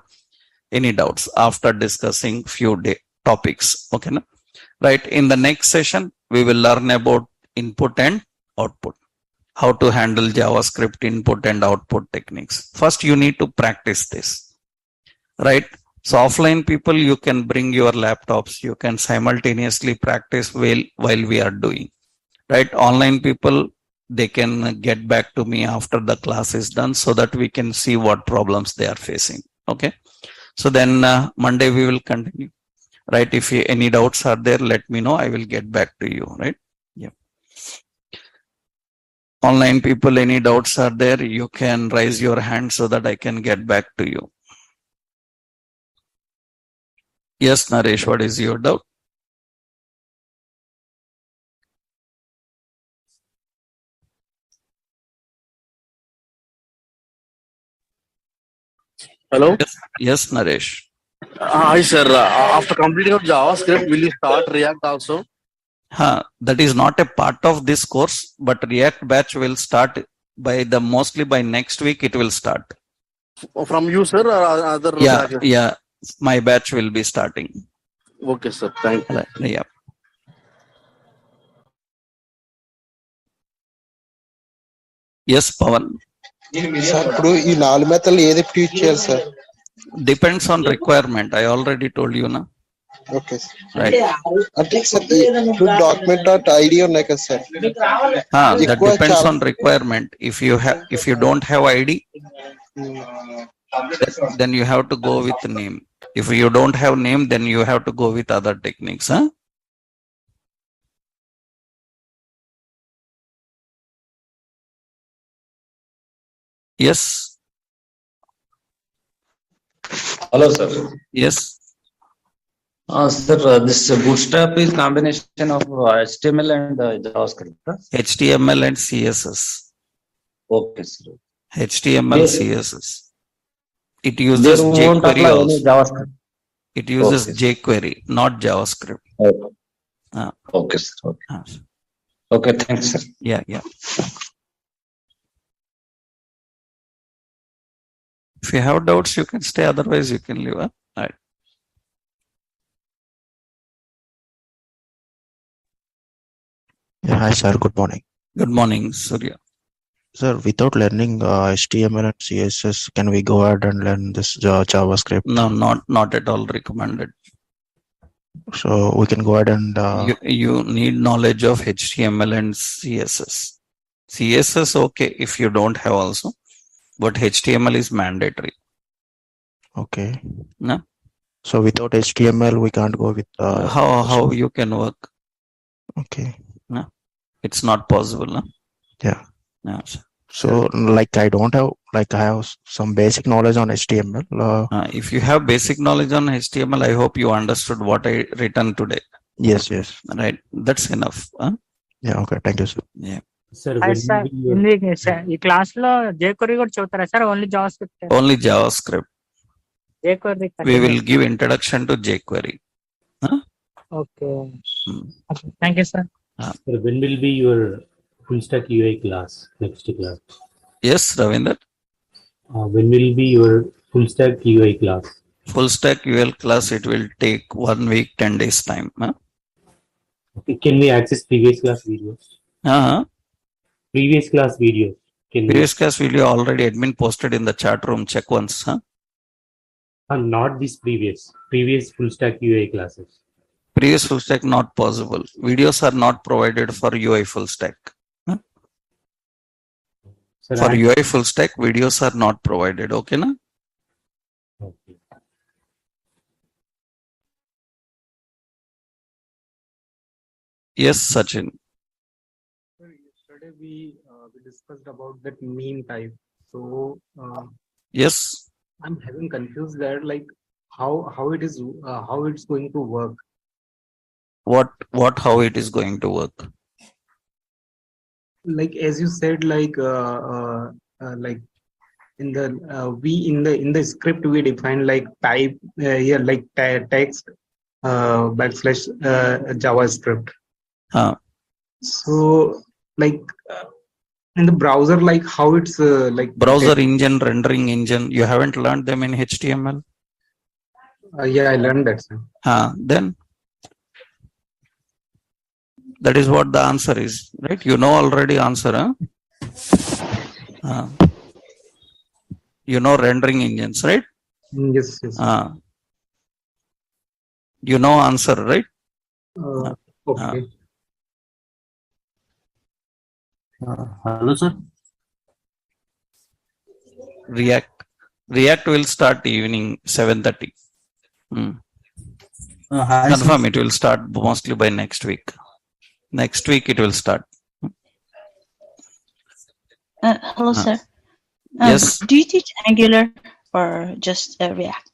any doubts after discussing few topics. Okay, no? Right. In the next session, we will learn about input and output. How to handle JavaScript input and output techniques. First, you need to practice this. Right. So offline people, you can bring your laptops. You can simultaneously practice while we are doing. Right. Online people, they can get back to me after the class is done so that we can see what problems they are facing. Okay. So then Monday we will continue. Right. If any doubts are there, let me know. I will get back to you. Right. Yeah. Online people, any doubts are there, you can raise your hand so that I can get back to you. Yes, Naresh, what is your doubt? Hello? Yes, Naresh. Hi, sir. After completing of JavaScript, will you start React also? That is not a part of this course, but React batch will start mostly by next week. It will start. From you, sir, or other? Yeah. My batch will be starting. Okay, sir. Thank you. Yeah. Yes, Pawan. Sir ఇప్పుడు ఈ 4 మెథడ్లు ఏది use చేయాలి sir? Depends on requirement. I already told you na. Okay sir. Right. అంటే sir ఇప్పుడు document dot ID ఉన్నాయి కదా sir, That ఎక్కువ depends చాలా on requirement. If you don't have ID, then you have to go with name. If you don't have name, then you have to go with other techniques. Yes. Hello, sir. Yes. Sir, this bootstrap is combination of HTML and JavaScript. Huh? HTML and CSS. Okay, sir. HTML, There- CSS. It uses There won't jQuery apply any also. JavaScript. It uses Okay. jQuery, not JavaScript. Okay. Ah. Okay, sir. Okay. Ah, Okay, thanks, sir. Yeah. If you have doubts, you can stay. Otherwise, you can leave. All right. Yeah, hi sir, good morning. Good morning, Surya. Sir, without learning HTML and CSS, can we go ahead and learn this JavaScript? No, not at all recommended. So we can go ahead and You need knowledge of HTML and CSS. CSS, okay, if you don't have also, but HTML is mandatory. okay. No? So without HTML, we can't go with How you can work? okay. It's not possible. No? Yeah. No. So like I have some basic knowledge on HTML. If you have basic knowledge on HTML, I hope you understood what I written today. Yes. Right? That's enough. Huh? Yeah. Okay. Thank you, sir. Yeah. Sir ఈ class లో jQuery కూడా చూస్తారా sir? Only JavaScript? Only JavaScript. jQuery. We will give introduction to jQuery. Okay, Hmm. Thank you sir. Sir, when will be your full stack UI class? Next class. Yes, Ravinder. When will be your full stack UI class? Full stack UL class, it will take 1 week, 10 days time. Huh? Okay, can we access previous class videos? Uh-huh. Previous class videos. Can Previous class video already admin posted in the chat room. Check once. Huh? we? Not this previous full stack UI classes. Previous full stack not possible. Videos are not provided for UI full stack. Sir, For UI full stack, videos are not provided. Okay, na? Okay. Yes, Sachin. Yesterday we discussed about that meme type. So Yes. I'm having confused that like how it's going to work. How it is going to work? Like as you said, like in the script we define like type here like text / JavaScript. Huh. So like in the browser, like how it's like Browser engine, rendering engine. You haven't learned them in HTML? Yeah, I learned that, sir. Then that is what the answer is, right? You know already answer, huh? You know rendering engines, right? Yes. You know answer, right? Okay. Hello, sir. React will start evening 7:30. Confirm it will start mostly by next week. Next week it will start. Hello, sir. Yes. Do you teach Angular or just React?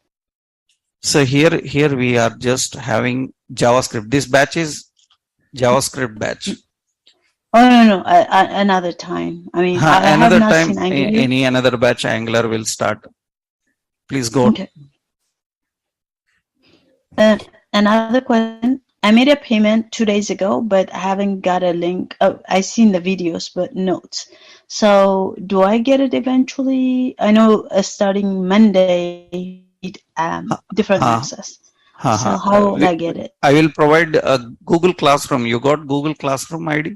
So here we are just having JavaScript. This batch is JavaScript batch. Oh no, another time. I mean, I Another have not time, seen Angular. any another batch Angular will start. Please go. Okay. Another question. I made a payment 2 days ago, but I haven't got a link. Oh, I seen the videos, but notes. So do I get it eventually? I know starting Monday, different access. So how will I get it? I will provide a Google Classroom. You got Google Classroom ID?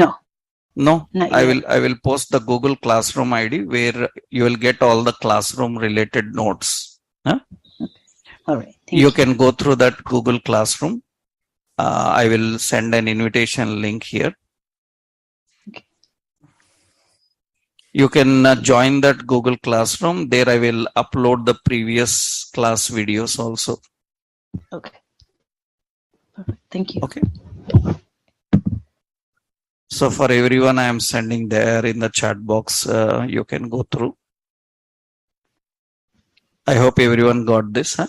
No. No, Not I yet. will post the Google Classroom ID where you will get all the classroom related notes. Huh? All right. Thank You can go through that Google Classroom. I will send an invitation link here. Okay. You can join that Google Classroom. There I will upload the previous class videos also. Okay. Perfect. Thank you. Okay. So for everyone, I am sending there in the chat box. You can go through. I hope everyone got this. Huh?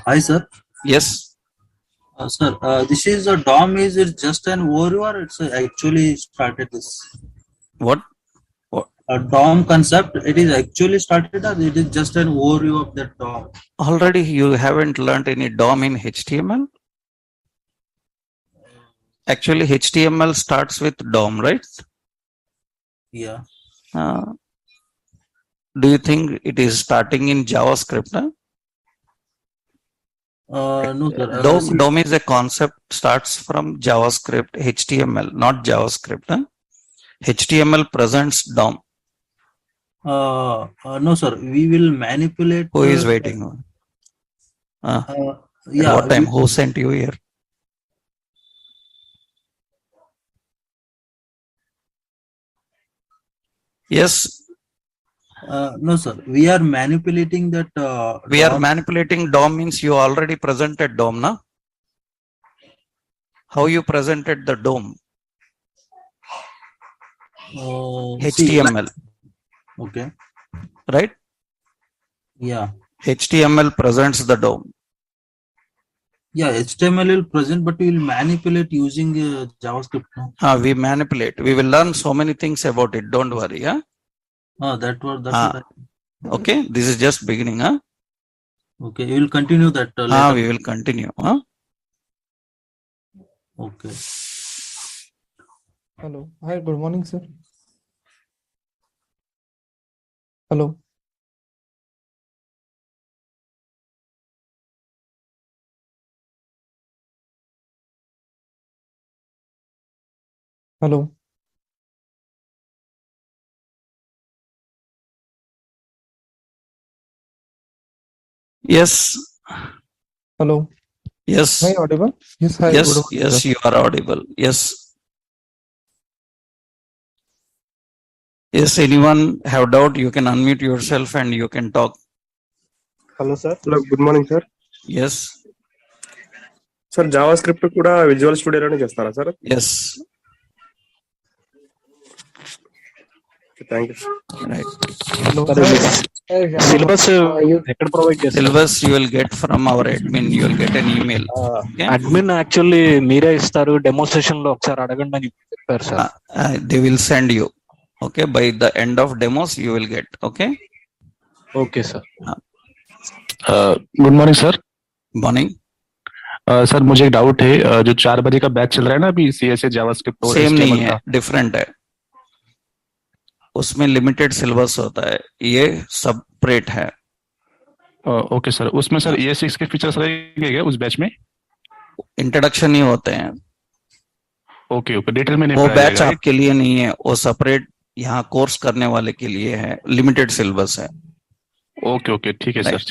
Hi, sir. Yes. Sir, this is a DOM. Is it just an overview or it's actually started this? What? A DOM concept, it is actually started or it is just an overview of that DOM? Already you haven't learned any DOM in HTML? Actually, HTML starts with DOM, right? Yeah. Do you think it is starting in JavaScript? Huh? No, sir. DOM is a concept starts from JavaScript, HTML, not JavaScript. Huh? HTML presents DOM. No, sir. We will manipulate. Who is waiting? Yeah. At what time? Who sent you here? Yes. No, sir. We are manipulating that. We are manipulating DOM means you already presented DOM, na? How you presented the DOM? HTML. Okay. Right? Yeah. HTML presents the DOM. Yeah, HTML will present, but we will manipulate using JavaScript. No? We manipulate. We will learn so many things about it. Don't worry. Huh? That's what okay, this is just beginning. Huh? Okay, we will continue that later. We will continue. Huh? Okay. Hello. Hi, good morning, sir. Hello. Hello. Yes. Hello. Yes. Am I audible? Yes. Hi. Yes. Good morning, Yes. sir. You are audible. Yes. Yes. Anyone have doubt? You can unmute yourself and you can talk. Hello, sir. Hello. Good morning, sir. Yes. Sir, JavaScript kuda Visual Studio lone chestara, sir? Yes. Thank you. Right. Syllabus you provide చేస్తారు. Syllabus you will get from our admin. You will get an email. Okay? Admin actually మీరే ఇస్తారు demonstration లో ఒకసారి అడగండి అని చెప్పారు sir. They will send you. Okay, by the end of demos you will get. Okay. Okay, sir. Good morning sir. Morning. Sir मुझे एक doubt है, जो 4 बजे का बैच चल रहा है ना अभी CSS जावास्क्रिप्ट और सेम नहीं HTML है, का, डिफरेंट है. उसमें लिमिटेड सिलेबस होता है, ये सेपरेट है. Okay sir. उसमें सर ES6 के फीचर्स रहेंगे क्या उस बैच में? इंट्रोडक्शन ही होते हैं. Okay okay. डिटेल में नहीं वो पढ़ाया बैच जाएगा? आपके लिए नहीं है, वो सेपरेट यहाँ कोर्स करने वाले के लिए है. लिमिटेड सिलेबस है. ओके ओके ठीक है सर.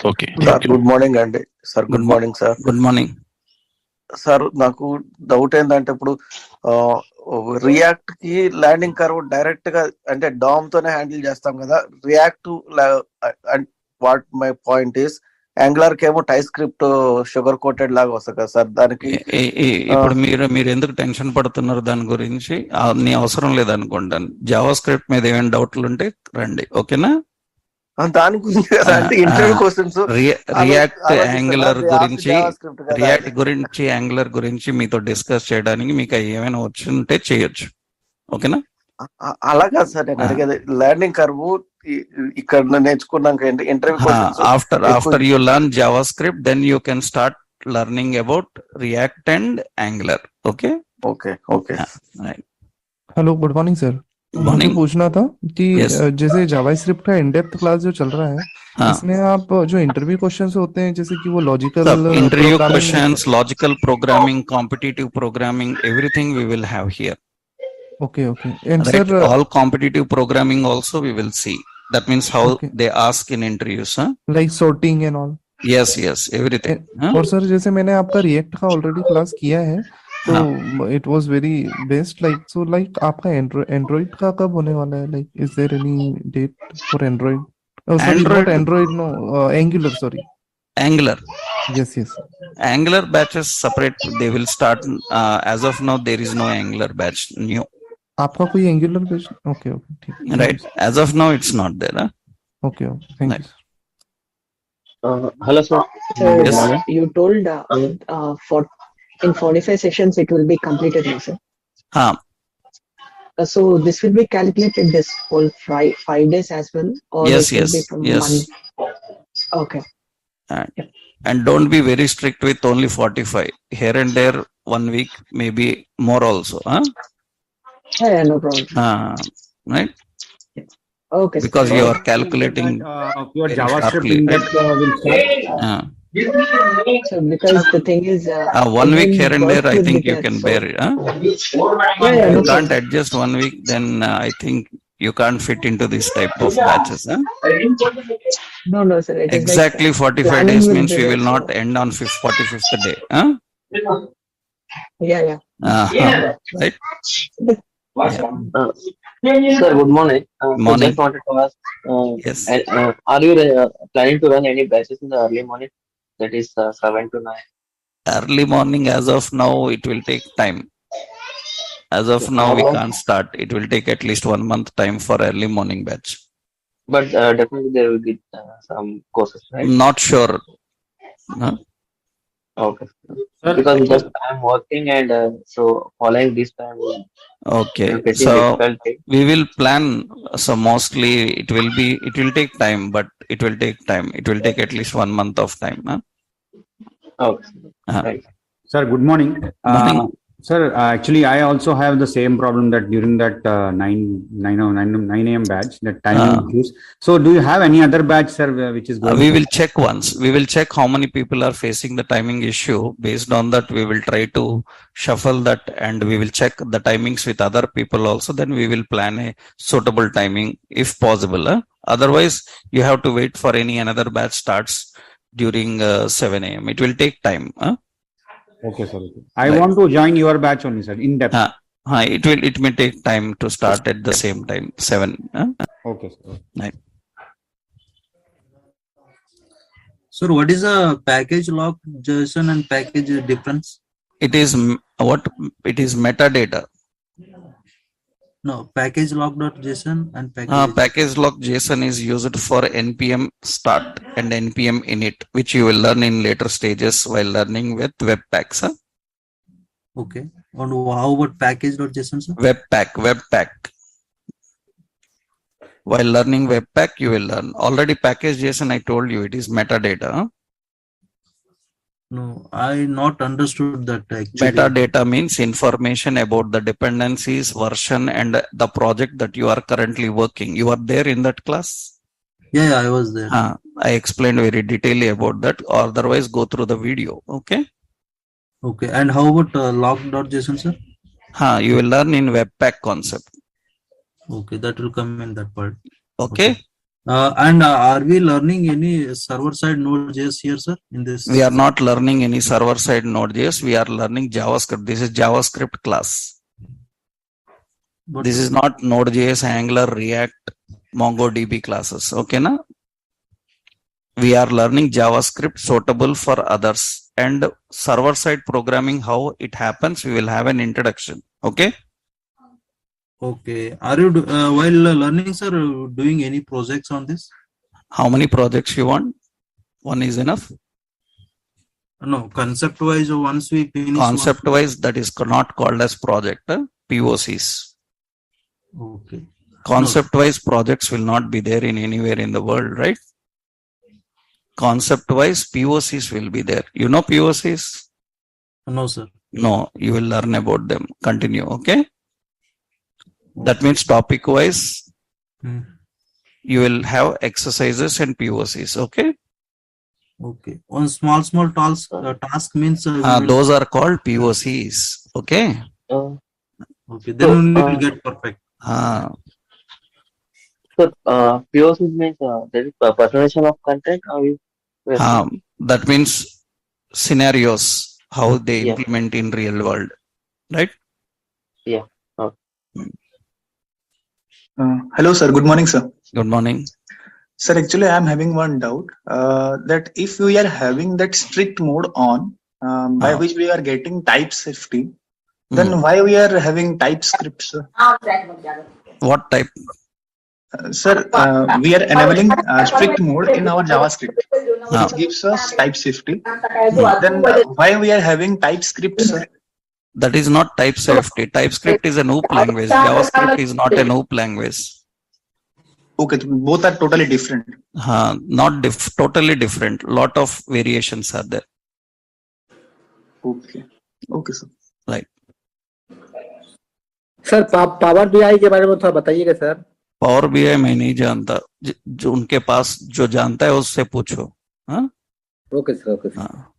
ఓకే. గుడ్ మార్నింగ్ అండి sir. Good morning sir. Good morning sir. నాకు డౌట్ ఏంటంటే ఇప్పుడు రియాక్ట్ కి ల్యాండింగ్ కర్వ్ డైరెక్ట్ గా అంటే డామ్ తోనే హ్యాండిల్ చేస్తాం కదా. React what my point is Angular కేమో టై స్క్రిప్ట్ షుగర్ కోటెడ్ లాగా వస్తుంది కదా సార్. దానికి ఇప్పుడు మీరు ఎందుకు టెన్షన్ పడుతున్నారు దాని గురించి? నీ అవసరం లేదనుకుంటాను. జావా స్క్రిప్ట్ మీద ఏమైనా డౌట్లు ఉంటే రండి. ఓకేనా? దాని గురించి అంటే ఇంటర్వ్యూ క్వశ్చన్స్ రియాక్ట్ యాంగులర్ గురించి యాంగులర్ గురించి మీతో డిస్కస్ చేయడానికి మీకు ఏమైనా వచ్చుంటే చేయొచ్చు. ఓకేనా? అలా కాదు సార్ నేను అడిగేది. ల్యాండింగ్ కర్వ్ ఇక్కడ నేర్చుకున్నాక interview after you learn JavaScript then you can start learning about React and Angular. Okay okay okay. Hello, good morning sir. मुझे पूछना था कि जैसे जावास्क्रिप्ट का इन डेप्थ क्लास जो चल रहा है हाँ इसमें आप जो इंटरव्यू क्वेश्चंस होते हैं जैसे कि वो लॉजिकल सब interview programming questions, logical programming, competitive programming, everything we will have here. Okay okay and Right? Sir All competitive programming also we will see. That means how Okay. they ask in interviews. Huh? Like sorting and all Yes, yes, everything. Huh? और sir जैसे मैंने आपका react का already class किया है तो it was very best like so like आपका Android का कब होने वाला है like is there any date for Android sorry not Android no Angular sorry Angular. Yes yes Angular batches separate. They will start. As of now, there is no Angular batch new. आपका कोई angular page okay okay ठीक Right. As of now, it's not there. Huh? Okay okay thank you Hello, sir. Yes. You told for in 45 sessions it will be completed, no, sir. Huh. So this will be calculated this whole 5 days as well, or Yes, it will be yes, from yes. Monday? Okay. And don't be very strict with only 45. Here and there, 1 week, maybe more also. Huh? Yeah, no problem. Right? Okay. Because you are calculating your very JavaScript sharply, in-depth will start. So because the thing is, 1 week here and there, I will think be you there, can so- bear it. Huh? Yeah, You no can't problem. adjust 1 week, then I think you can't fit into this type of batches. Huh? No, sir. It is Exactly like, 45 planning days will means be we there, will not end on 45th day. Huh? Yeah. Right? Sir, good morning. Morning. Just wanted to ask, Yes. are you planning to run any batches in the early morning? That is 7 to 9. Early morning, as of now, it will take time. As of now, we can't start. It will take at least 1 month time for early morning batch. But definitely there will be some courses, right? Not sure. Huh? Okay. Because just I'm working and so following this time. Okay. I'm getting So difficult. we will plan. So mostly it will take time, but it will take time. It will take at least 1 month of time. Huh? Okay. Right. Sir, good morning. Morning. Sir, actually, I also have the same problem that during that 9 a.m. batch, that timing issues. So, do you have any other batch, sir, which is going? We will check once. We will check how many people are facing the timing issue. Based on that, we will try to shuffle that and we will check the timings with other people also. Then we will plan a suitable timing if possible. Otherwise, you have to wait for any another batch starts during 7 a.m. It will take time. Okay, sir. I want to join your batch only, sir, in depth. It may take time to start at the same time, 7. Okay, sir. Right. Sir, what is the package lock JSON and package difference? It is it is metadata. No, package lock.json and Package lock JSON is used for npm start and npm init, which you will learn in later stages while learning with webpacks. Okay. And how about package.json, sir? Webpack. While learning webpack, you will learn. Already package JSON, I told you, it is metadata. No, I not understood that actually. Metadata means information about the dependencies, version, and the project that you are currently working. You are there in that class? Yeah, I was there. I explained very detailedly about that. Otherwise, go through the video. Okay. Okay. And how about lock.json, sir? You will learn in webpack concept. Okay, that will come in that part. Okay. And are we learning any server-side Node.js here, sir? In this, we are not learning any server-side Node.js. We are learning JavaScript. This is JavaScript class. But this is not Node.js, Angular, React, MongoDB classes. Okay, na? We are learning JavaScript suitable for others, and server-side programming, how it happens, we will have an introduction. Okay. Okay. Are you while learning, sir, doing any projects on this? How many projects you want? One is enough? No, concept-wise, once we finish. Concept-wise, that is not called as project. POCs. Okay. Concept-wise, projects will not be there in anywhere in the world, right? Concept-wise, POCs will be there. You know POCs? No, sir. No, you will learn about them. Continue, okay? That means topic wise, you will have exercises and POCs. Okay. Okay. One small task means we will- Those are called POCs. Okay. okay. Then only we will get perfect. So POC means there is a personalization of content, or you? That means scenarios, how they Yeah. implement in real world, right? Yeah. Hello, sir. Good morning, sir. Good morning. Sir, actually, I am having one doubt that if we are having that strict mode on, by which we are getting type safety, then why we are having TypeScript, sir? What type? Sir, we are enabling strict mode in our JavaScript, which gives us type safety. Then why we are having TypeScript, sir? That is not type safety. TypeScript is an OOP language. JavaScript is not an OOP language. Okay, both are totally different. Not totally different. Lot of variations are there. Okay. Okay, sir. Right. Sir power BI के बारे में थोड़ा बताइएगा sir. Power BI मैं नहीं जानता, जो उनके पास जो जानता है उससे पूछो. हाँ. Okay sir.